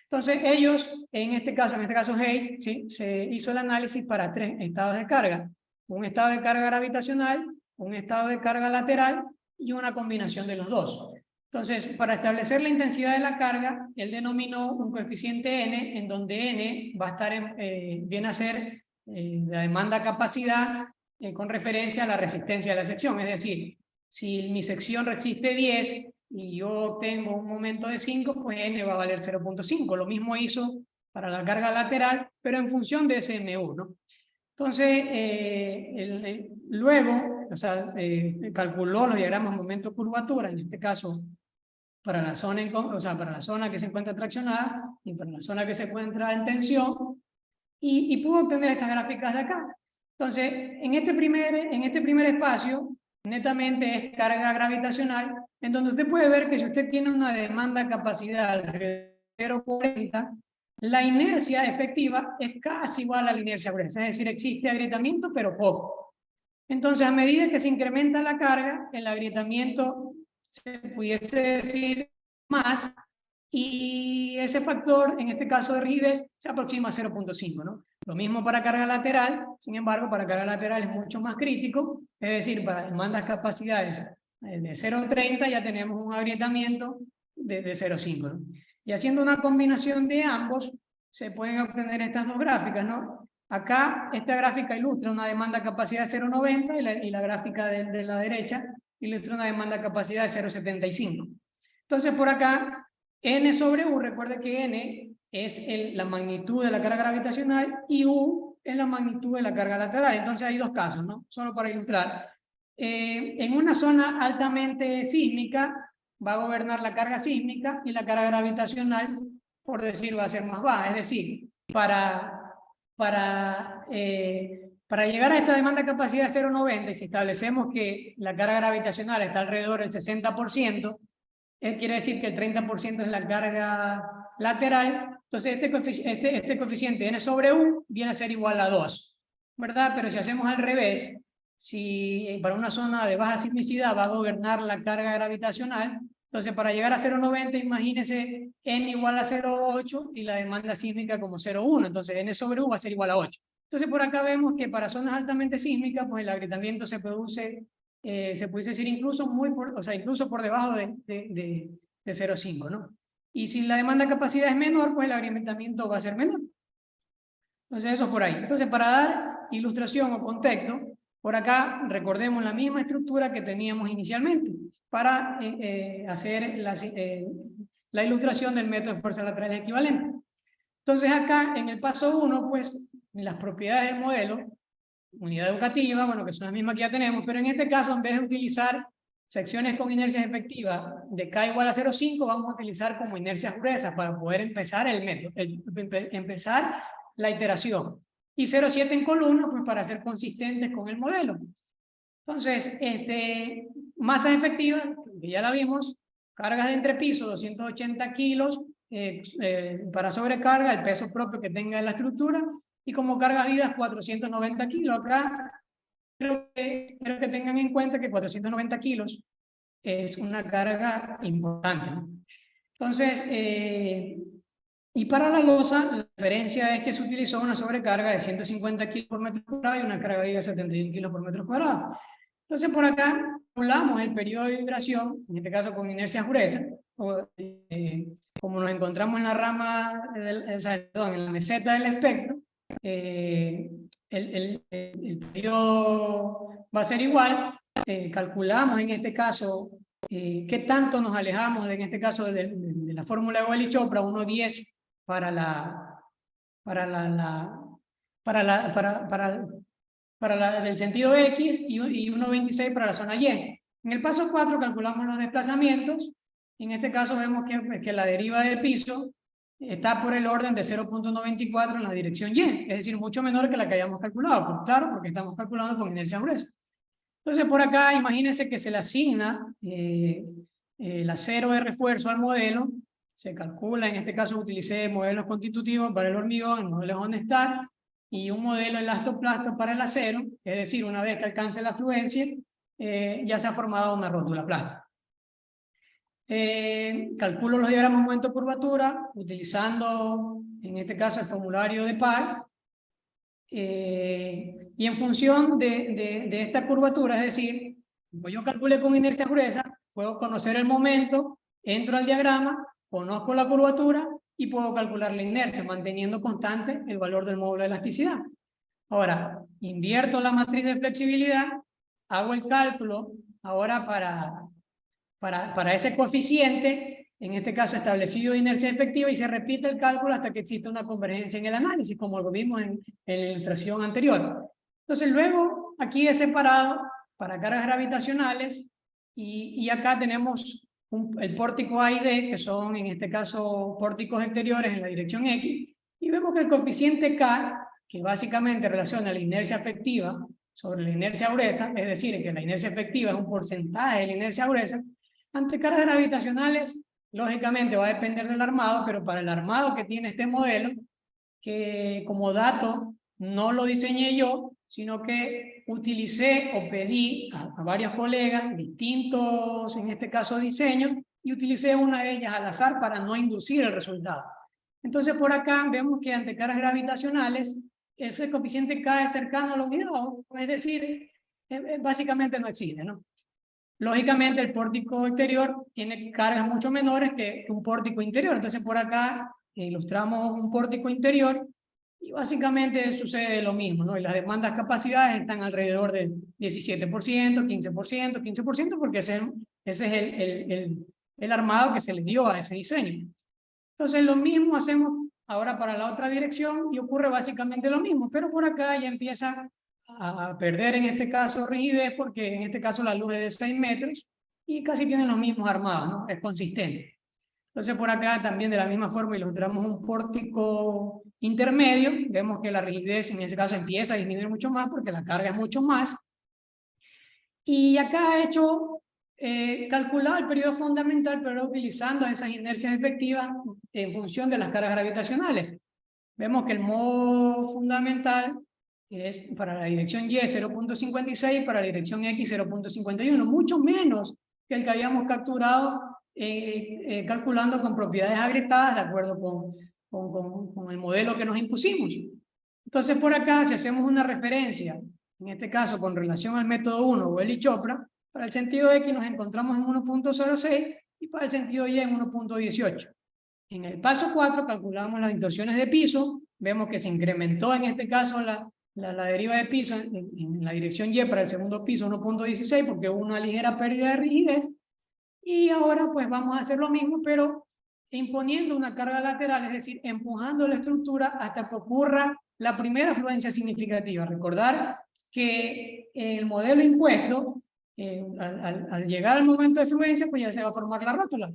Entonces ellos, en este caso Hayes, ¿sí? Se hizo el análisis para 3 estados de carga. Un estado de carga gravitacional, un estado de carga lateral y una combinación de los dos. Entonces, para establecer la intensidad de la carga, él denominó un coeficiente N, en donde N va a estar viene a ser la demanda-capacidad con referencia a la resistencia de la sección. Es decir, Si mi sección resiste 10 y yo tengo un momento de 5, pues N va a valer 0.5. Lo mismo hizo para la carga lateral, pero en función de ese MU, ¿no? Entonces, luego, o sea, calculó los diagramas momento-curvatura, en este caso, para la zona, para la zona que se encuentra traccionada y para la zona que se encuentra en tensión, y pudo obtener estas gráficas de acá. Entonces, en este primer espacio, netamente es carga gravitacional, en donde usted puede ver que si usted tiene una demanda capacidad de 0.40, la inercia efectiva es casi igual a la inercia gruesa, es decir, existe agrietamiento, pero poco. Entonces, a medida que se incrementa la carga, el agrietamiento se pudiese decir más, y ese factor, en este caso de rigidez, se aproxima a 0.5, ¿no? Lo mismo para carga lateral, sin embargo, para carga lateral es mucho más crítico, es decir, para demandas capacidades de 0.30 ya tenemos un agrietamiento de 0.5, ¿no? Y haciendo una combinación de ambos, se pueden obtener estas dos gráficas, ¿no? Acá, esta gráfica ilustra una demanda capacidad de 0.90 y la gráfica de la derecha ilustra una demanda capacidad de 0.75. Entonces, por acá, N sobre U, recuerde que N es la magnitud de la carga gravitacional y U es la magnitud de la carga lateral. Entonces hay dos casos, ¿no? Solo para ilustrar. En una zona altamente sísmica va a gobernar la carga sísmica y la carga gravitacional, por decir, va a ser más baja. Es decir, para llegar a esta demanda capacidad de 0.90, y si establecemos que la carga gravitacional está alrededor del 60%, quiere decir que el 30% es la carga lateral, entonces este coeficiente N sobre U viene a ser igual a 2, ¿verdad? Pero si hacemos al revés, si para una zona de baja sismicidad va a gobernar la carga gravitacional, entonces para llegar a 0.90, imagínese N igual a 0.8 y la demanda sísmica como 0.1, entonces N sobre U va a ser igual a 8. Entonces por acá vemos que para zonas altamente sísmicas, pues el agrietamiento se produce, se puede decir incluso incluso por debajo de 0.5, ¿no? Y si la demanda capacidad es menor, pues el agrietamiento va a ser menor. Entonces eso por ahí. Entonces para dar ilustración o contexto, por acá recordemos la misma estructura que teníamos inicialmente para hacer la ilustración del método de fuerzas laterales equivalentes. Entonces acá en el paso 1, pues las propiedades del modelo, unidad educativa, bueno, que son las mismas que ya tenemos, pero en este caso, en vez de utilizar secciones con inercias efectivas de K igual a 0.5, vamos a utilizar como inercias gruesas para poder empezar el método, empezar la iteración. Y 0.7 en columna, pues para ser consistentes con el modelo. Entonces, masas efectivas, que ya la vimos, cargas de entrepiso, 280 kilos, para sobrecarga, el peso propio que tenga la estructura, y como cargas vidas 490 kilos. Acá creo que tengan en cuenta que 490 kilos es una carga importante, ¿no? Entonces, y para la losa, la diferencia es que se utilizó una sobrecarga de 150 kilos por metro cuadrado y una carga viva de 71 kilos por metro cuadrado. Entonces, por acá calculamos el periodo de vibración, en este caso con inercia gruesa, como nos encontramos en la rama, en la meseta del espectro, el periodo va a ser igual. Calculamos en este caso qué tanto nos alejamos en este caso de la fórmula de Boyle-Chopra, 1.10 para el sentido X y 1.26 para la zona Y. En el paso 4 calculamos los desplazamientos. En este caso vemos que la deriva del piso está por el orden de 0.94 en la dirección Y, es decir, mucho menor que la que hayamos calculado, pues, claro, porque estamos calculando con inercia gruesa. Entonces, por acá, imagínense que se le asigna la 0 de refuerzo al modelo, se calcula, en este caso utilicé modelos constitutivos para el hormigón, el modelo Honestar, y un modelo elastoplasto para el acero, es decir, una vez que alcance la fluencia, ya se ha formado una rótula plana. Calculo los diagramas momento-curvatura utilizando, en este caso, el formulario de Parr. Y en función de esta curvatura, es decir, como yo calculé con inercia gruesa, puedo conocer el momento, entro al diagrama, conozco la curvatura y puedo calcular la inercia, manteniendo constante el valor del módulo de elasticidad. Ahora, invierto la matriz de flexibilidad, hago el cálculo ahora para ese coeficiente, en este caso establecido de inercia efectiva, y se repite el cálculo hasta que exista una convergencia en el análisis, como lo vimos en la ilustración anterior. Entonces luego aquí he separado para cargas gravitacionales y acá tenemos el pórtico A y D, que son en este caso pórticos exteriores en la dirección X, y vemos que el coeficiente K, que básicamente relaciona la inercia efectiva sobre la inercia gruesa, es decir, que la inercia efectiva es un porcentaje de la inercia gruesa, ante cargas gravitacionales, lógicamente va a depender del armado, pero para el armado que tiene este modelo, que como dato no lo diseñé yo, sino que utilicé o pedí a varios colegas distintos, en este caso diseños, y utilicé una de ellas al azar para no inducir el resultado. Entonces por acá vemos que ante cargas gravitacionales, ese coeficiente K es cercano a la unidad, es decir, básicamente no existe, ¿no? Lógicamente el pórtico exterior tiene cargas mucho menores que un pórtico interior. Entonces por acá ilustramos un pórtico interior y básicamente sucede lo mismo, ¿no? Y las demandas capacidades están alrededor del 17%, 15%, 15%, porque ese es el armado que se le dio a ese diseño. Entonces lo mismo hacemos ahora para la otra dirección y ocurre básicamente lo mismo, pero por acá ya empieza a perder en este caso rigidez, porque en este caso la luz es de 6 metros y casi tienen los mismos armados, ¿no? Es consistente. Entonces por acá también de la misma forma ilustramos un pórtico intermedio, vemos que la rigidez en este caso empieza a disminuir mucho más porque la carga es mucho más. Y acá he hecho calculado el periodo fundamental, pero utilizando esas inercias efectivas en función de las cargas gravitacionales. Vemos que el modo fundamental es para la dirección Y 0.56 y para la dirección X 0.51, mucho menos que el que habíamos capturado calculando con propiedades agrietadas de acuerdo con el modelo que nos impusimos. Entonces por acá, si hacemos una referencia, en este caso con relación al método 1 o el Chopra, para el sentido X nos encontramos en 1.06 y para el sentido Y en 1.18. En el paso 4 calculamos las distorsiones de piso, vemos que se incrementó en este caso la deriva de piso en la dirección Y para el segundo piso 1.16 porque hubo una ligera pérdida de rigidez, y ahora pues vamos a hacer lo mismo pero imponiendo una carga lateral, es decir, empujando la estructura hasta que ocurra la primera fluencia significativa. Recordar que el modelo impuesto, al llegar al momento de fluencia, pues ya se va a formar la rótula.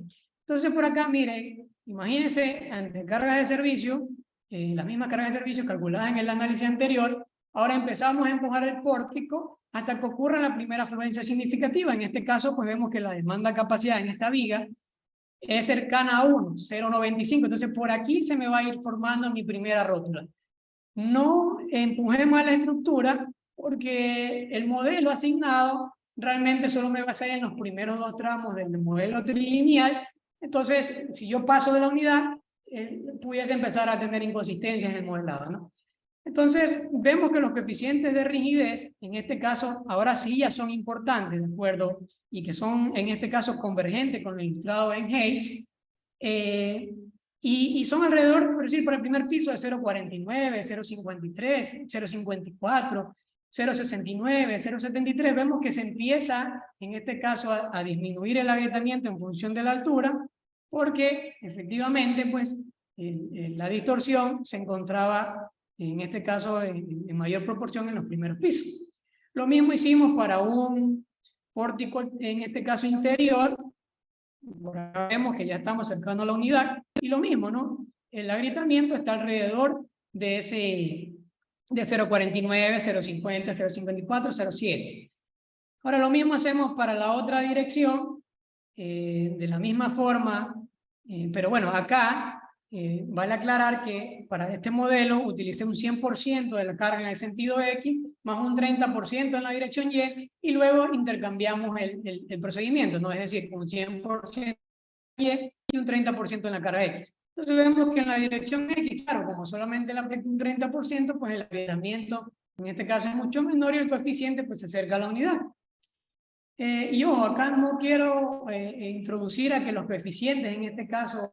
Entonces por acá, miren, imagínense, ante cargas de servicio, las mismas cargas de servicio calculadas en el análisis anterior, ahora empezamos a empujar el pórtico hasta que ocurra la primera fluencia significativa. En este caso, pues vemos que la demanda capacidad en esta viga es cercana a 1, 0.95. Entonces por aquí se me va a ir formando mi primera rótula. No empujemos a la estructura porque el modelo asignado realmente solo me va a salir en los primeros 2 tramos del modelo trilineal. Entonces, si yo paso de la unidad, pudiese empezar a tener inconsistencias en el modelado, ¿no? Entonces, vemos que los coeficientes de rigidez, en este caso, ahora sí ya son importantes, ¿de acuerdo? Y que son, en este caso, convergentes con el ilustrado en Hayes. Y son alrededor, por decir, para el primer piso de 0.49, 0.53, 0.54, 0.69, 0.73, vemos que se empieza, en este caso, a disminuir el agrietamiento en función de la altura, porque efectivamente, pues, la distorsión se encontraba, en este caso, en mayor proporción en los primeros pisos. Lo mismo hicimos para un pórtico, en este caso interior. Vemos que ya estamos cercano a la unidad, y lo mismo, ¿no? El agrietamiento está alrededor de 0.49, 0.50, 0.54, 0.7. Ahora lo mismo hacemos para la otra dirección, de la misma forma, pero bueno, acá vale aclarar que para este modelo utilicé un 100% de la carga en el sentido X, más un 30% en la dirección Y, y luego intercambiamos el procedimiento, ¿no? Es decir, un 100% Y y un 30% en la carga X. Entonces vemos que en la dirección X, claro, como solamente le aplico un 30%, pues el agrietamiento en este caso es mucho menor y el coeficiente pues se acerca a la unidad. Y ojo, acá no quiero introducir a que los coeficientes, en este caso,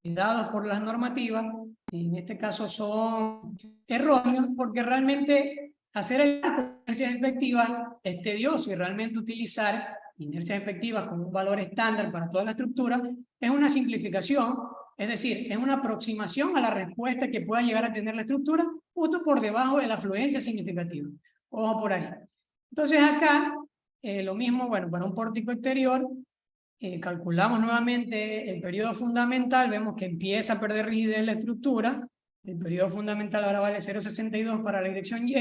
dados por las normativas, en este caso son erróneos, porque realmente hacer el análisis efectiva es tedioso y realmente utilizar inercias efectivas con un valor estándar para toda la estructura, es una simplificación, es decir, es una aproximación a la respuesta que pueda llegar a tener la estructura justo por debajo de la afluencia significativa. Ojo por ahí. Entonces acá, lo mismo, bueno, para un pórtico exterior, calculamos nuevamente el periodo fundamental, vemos que empieza a perder rigidez la estructura, el periodo fundamental ahora vale 0,62 para la dirección Y,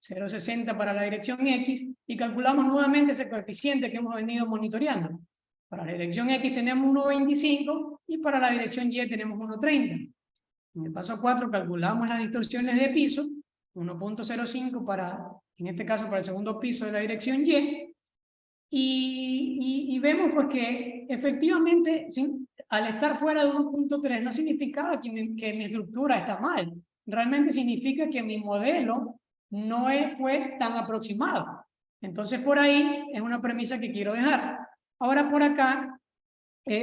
0,60 para la dirección X, y calculamos nuevamente ese coeficiente que hemos venido monitoreando. Para la dirección X tenemos 1,25 y para la dirección Y tenemos 1,30. En el paso 4 calculamos las distorsiones de piso, 1,05 para, en este caso para el segundo piso de la dirección Y, y vemos pues que efectivamente al estar fuera de 1,3 no significaba que mi estructura está mal. Realmente significa que mi modelo no fue tan aproximado. Entonces por ahí es una premisa que quiero dejar. Ahora por acá,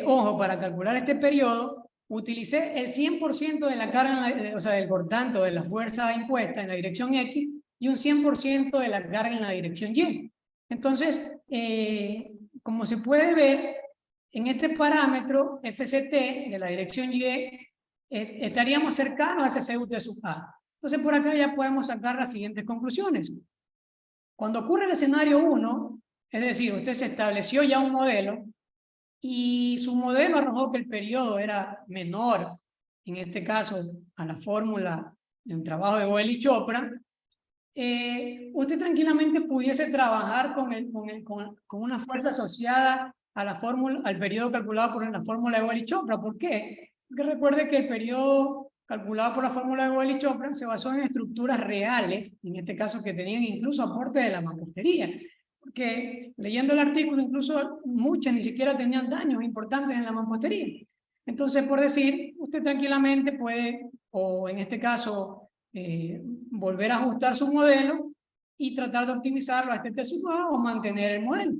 ojo, para calcular este periodo, utilicé el 100% de la carga, o sea, del cortante de la fuerza impuesta en la dirección X y un 100% de la carga en la dirección Y. Entonces, como se puede ver, en este parámetro FCT de la dirección Y, estaríamos cercanos a ese CUT sub A. Entonces, por acá ya podemos sacar las siguientes conclusiones. Cuando ocurre el escenario 1, es decir, usted se estableció ya un modelo y su modelo arrojó que el periodo era menor, en este caso, a la fórmula de un trabajo de Boyle y Chopra, usted tranquilamente pudiese trabajar con una fuerza asociada a la fórmula, al periodo calculado por la fórmula de Boyle y Chopra. ¿Por qué? Porque recuerde que el periodo calculado por la fórmula de Boyle y Chopra se basó en estructuras reales, en este caso que tenían incluso aporte de la mampostería. Porque leyendo el artículo, incluso muchas ni siquiera tenían daños importantes en la mampostería. Entonces, por decir, usted tranquilamente puede, o en este caso, volver a ajustar su modelo y tratar de optimizarlo a este T sub A o mantener el modelo.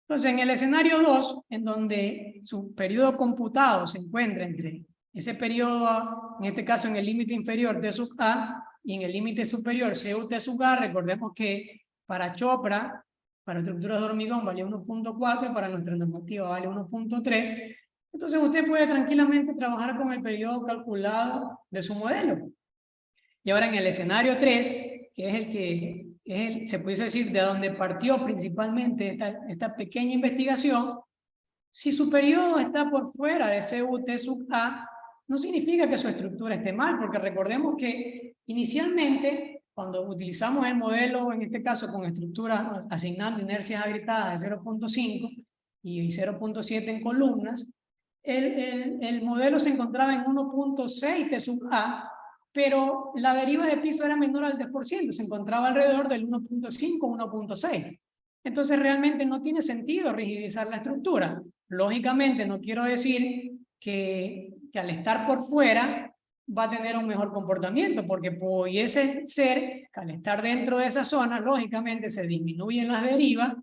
Entonces, en el escenario 2, en donde su periodo computado se encuentra entre ese periodo, en este caso en el límite inferior T sub A y en el límite superior CUT sub A, recordemos que para Chopra, para estructuras de hormigón vale 1,4 y para nuestra normativa vale 1,3. Entonces usted puede tranquilamente trabajar con el periodo calculado de su modelo. Y ahora en el escenario 3, que es el que se puede decir de donde partió principalmente esta pequeña investigación, si su periodo está por fuera de CUT sub A, no significa que su estructura esté mal, porque recordemos que inicialmente, cuando utilizamos el modelo, en este caso con estructuras asignando inercias agrietadas de 0,5 y 0,7 en columnas, el modelo se encontraba en 1,6 T sub A, pero la deriva de piso era menor al 10%, se encontraba alrededor del 1,5, 1,6. Entonces realmente no tiene sentido rigidizar la estructura. Lógicamente no quiero decir que al estar por fuera va a tener un mejor comportamiento, porque pudiese ser que al estar dentro de esa zona, lógicamente se disminuyen las derivas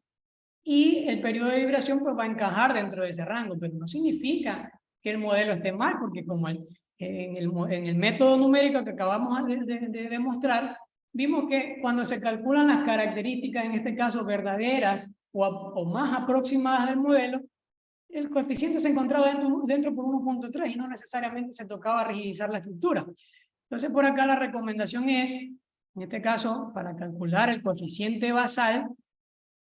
y el periodo de vibración pues va a encajar dentro de ese rango, pero no significa que el modelo esté mal, porque como en el método numérico que acabamos de demostrar, vimos que cuando se calculan las características, en este caso verdaderas o más aproximadas del modelo, el coeficiente se encontraba dentro por 1,3 y no necesariamente se tocaba rigidizar la estructura. Entonces por acá la recomendación es, en este caso, para calcular el coeficiente basal,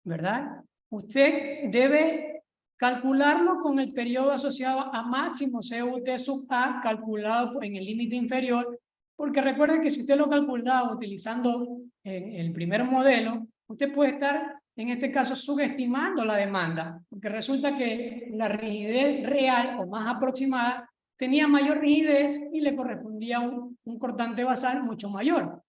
¿verdad? Usted debe calcularlo con el periodo asociado a máximo CUT sub A calculado en el límite inferior, porque recuerden que si usted lo calculaba utilizando el primer modelo, usted puede estar, en este caso, subestimando la demanda, porque resulta que la rigidez real o más aproximada tenía mayor rigidez y le correspondía un cortante basal mucho mayor.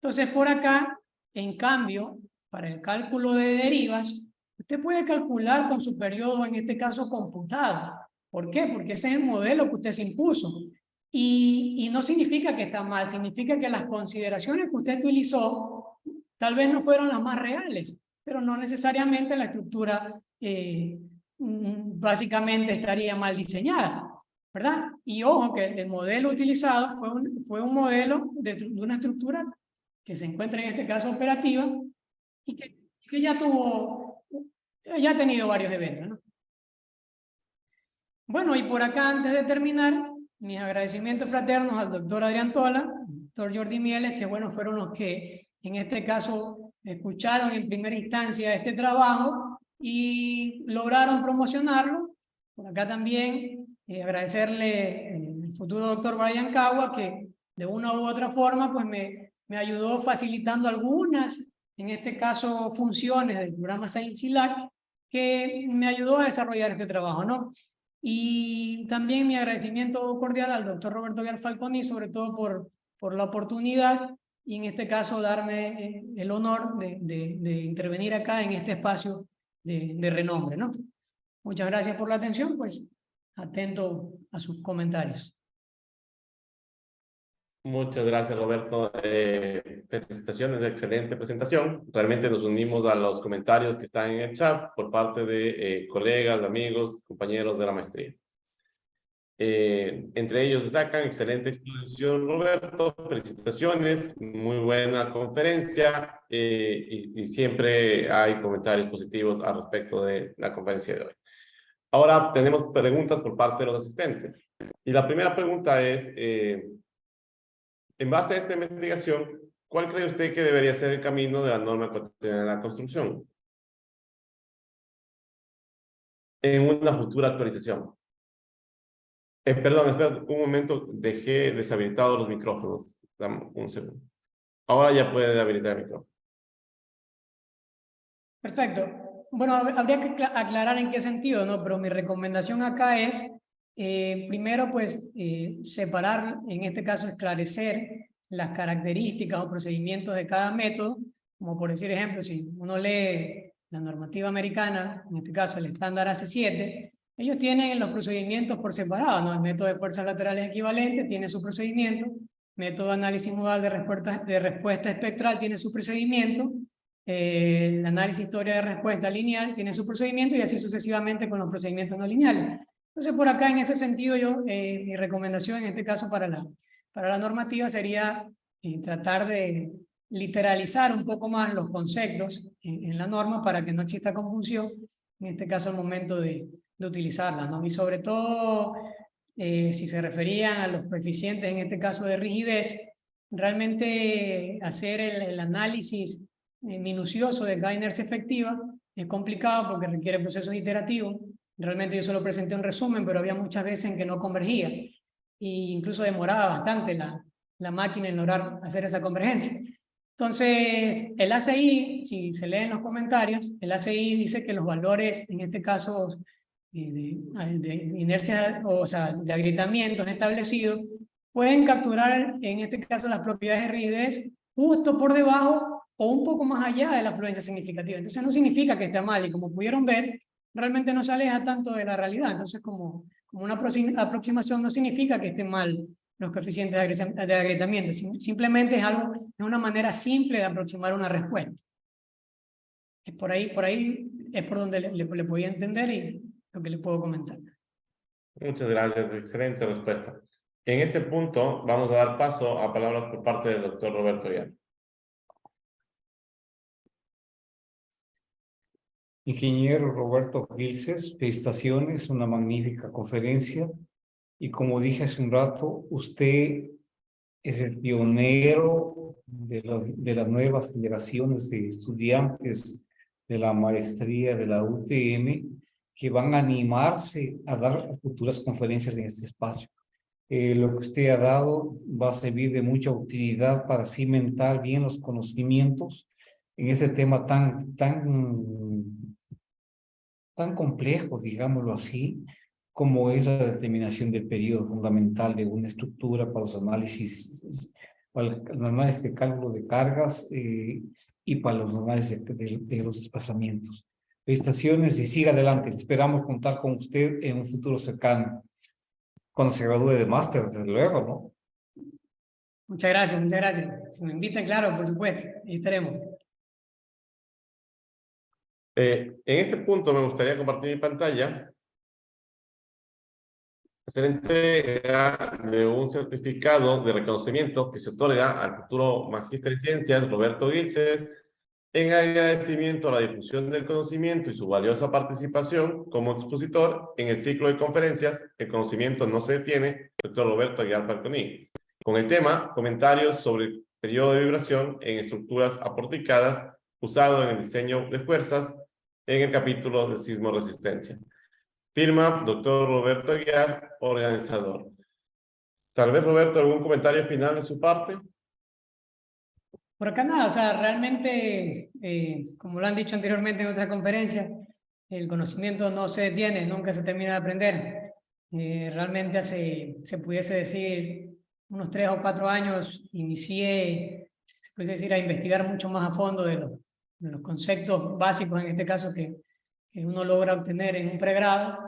Entonces, por acá, en cambio, para el cálculo de derivas, usted puede calcular con su periodo, en este caso, computado. ¿Por qué? Porque ese es el modelo que usted se impuso. Y no significa que está mal, significa que las consideraciones que usted utilizó tal vez no fueron las más reales, pero no necesariamente la estructura básicamente estaría mal diseñada, ¿verdad? Y ojo que el modelo utilizado fue un modelo de una estructura que se encuentra en este caso operativa y que ya tuvo ya ha tenido varios eventos, ¿no? Bueno, y por acá, antes de terminar, mis agradecimientos fraternos al doctor Adrián Tola, al doctor Jordi Mieles, que bueno, fueron los que en este caso escucharon en primera instancia este trabajo y lograron promocionarlo. Por acá también agradecerle al futuro doctor Brian Cagua, que de una u otra forma pues me ayudó facilitando algunas, en este caso, funciones del programa SAINCILAC, que me ayudó a desarrollar este trabajo, ¿no? Y también mi agradecimiento cordial al doctor Roberto Vial Falconi, sobre todo por la oportunidad y en este caso darme el honor de intervenir acá en este espacio de renombre, ¿no? Muchas gracias por la atención, pues atento a sus comentarios. Muchas gracias, Roberto. Felicitaciones, excelente presentación. Realmente nos unimos a los comentarios que están en el chat por parte de colegas, amigos, compañeros de la maestría. Entre ellos destacan, excelente exposición, Roberto, felicitaciones, muy buena conferencia y siempre hay comentarios positivos al respecto de la conferencia de hoy. Ahora tenemos preguntas por parte de los asistentes. Y la primera pregunta es, en base a esta investigación, ¿cuál cree usted que debería ser el camino de la norma ecuatoriana de la construcción en una futura actualización? Perdón, espera un momento, dejé deshabilitados los micrófonos. Dame un segundo. Ahora ya puede habilitar el micrófono. Perfecto. Bueno, habría que aclarar en qué sentido, ¿no? Pero mi recomendación acá es, primero, pues, separar, en este caso, esclarecer las características o procedimientos de cada método, como por decir ejemplo, si uno lee la normativa americana, en este caso el estándar AC7, ellos tienen los procedimientos por separado, ¿no? El método de fuerzas laterales equivalentes tiene su procedimiento, método de análisis modal de respuesta espectral tiene su procedimiento, el análisis historia de respuesta lineal tiene su procedimiento y así sucesivamente con los procedimientos no lineales. Entonces, por acá, en ese sentido, mi recomendación en este caso para la normativa sería tratar de literalizar un poco más los conceptos en la norma para que no exista confusión, en este caso al momento de utilizarla, ¿no? Y sobre todo, si se referían a los coeficientes, en este caso de rigidez, realmente hacer el análisis minucioso de cada inercia efectiva es complicado porque requiere procesos iterativos. Realmente yo solo presenté un resumen, pero había muchas veces en que no convergía e incluso demoraba bastante la máquina en lograr hacer esa convergencia. Entonces, el ACI, si se leen los comentarios, el ACI dice que los valores, en este caso, de inercia, o sea, de agrietamientos establecidos, pueden capturar, en este caso, las propiedades de rigidez justo por debajo o un poco más allá de la afluencia significativa. Entonces, no significa que esté mal, y como pudieron ver, realmente no se aleja tanto de la realidad. Entonces, como una aproximación no significa que esté mal los coeficientes de agrietamiento, simplemente es una manera simple de aproximar una respuesta. Es por ahí es por donde le podía entender y lo que le puedo comentar. Muchas gracias, excelente respuesta. En este punto vamos a dar paso a palabras por parte del doctor Roberto Vial. Ingeniero Roberto Gilces, felicitaciones, una magnífica conferencia. Y como dije hace un rato, usted es el pionero de las nuevas generaciones de estudiantes de la maestría de la UTM que van a animarse a dar futuras conferencias en este espacio. Lo que usted ha dado va a servir de mucha utilidad para cimentar bien los conocimientos en este tema tan complejo, digámoslo así, como es la determinación del periodo fundamental de una estructura para los análisis, de cálculo de cargas y para los análisis de los desplazamientos. Felicitaciones y siga adelante. Esperamos contar con usted en un futuro cercano, cuando se gradúe de máster, desde luego, ¿no? Muchas gracias, muchas gracias. Si me invitan, claro, por supuesto, ahí estaremos. En este punto me gustaría compartir mi pantalla. Hacer entrega de un certificado de reconocimiento que se otorga al futuro magíster en ciencias, Roberto Gilces, En agradecimiento a la difusión del conocimiento y su valiosa participación como expositor en el ciclo de conferencias El conocimiento no se detiene, Dr. Roberto Aguiar Falconi, con el tema Comentarios sobre el periodo de vibración en estructuras aporticadas usado en el diseño de fuerzas en el capítulo de sismo resistencia. Firma Dr. Roberto Aguiar, organizador. Tal vez, Roberto, algún comentario final de su parte. Por acá nada, o sea, realmente, como lo han dicho anteriormente en otra conferencia, el conocimiento no se detiene, nunca se termina de aprender. Realmente se pudiese decir, unos 3 o 4 años, inicié, se pudiese decir, a investigar mucho más a fondo de los conceptos básicos, en este caso, que uno logra obtener en un pregrado.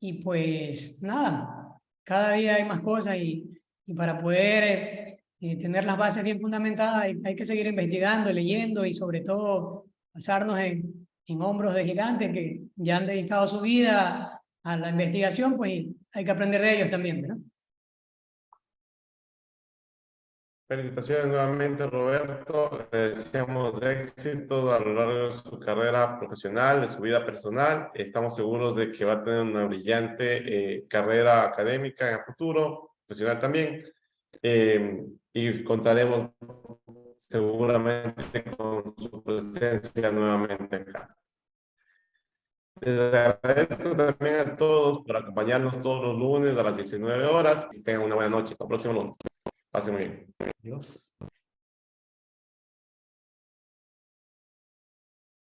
Y pues nada, cada día hay más cosas y para poder tener las bases bien fundamentadas hay que seguir investigando, leyendo y sobre todo basarnos en hombros de gigantes que ya han dedicado su vida a la investigación, pues hay que aprender de ellos también, ¿no? Felicitaciones nuevamente, Roberto. Le deseamos éxito a lo largo de su carrera profesional, de su vida personal. Estamos seguros de que va a tener una brillante carrera académica en el futuro, profesional también. Y contaremos seguramente con su presencia nuevamente acá. Les agradezco también a todos por acompañarnos todos los lunes a las 19 horas. Y tengan una buena noche. Hasta el próximo lunes. Pasen muy bien. Adiós.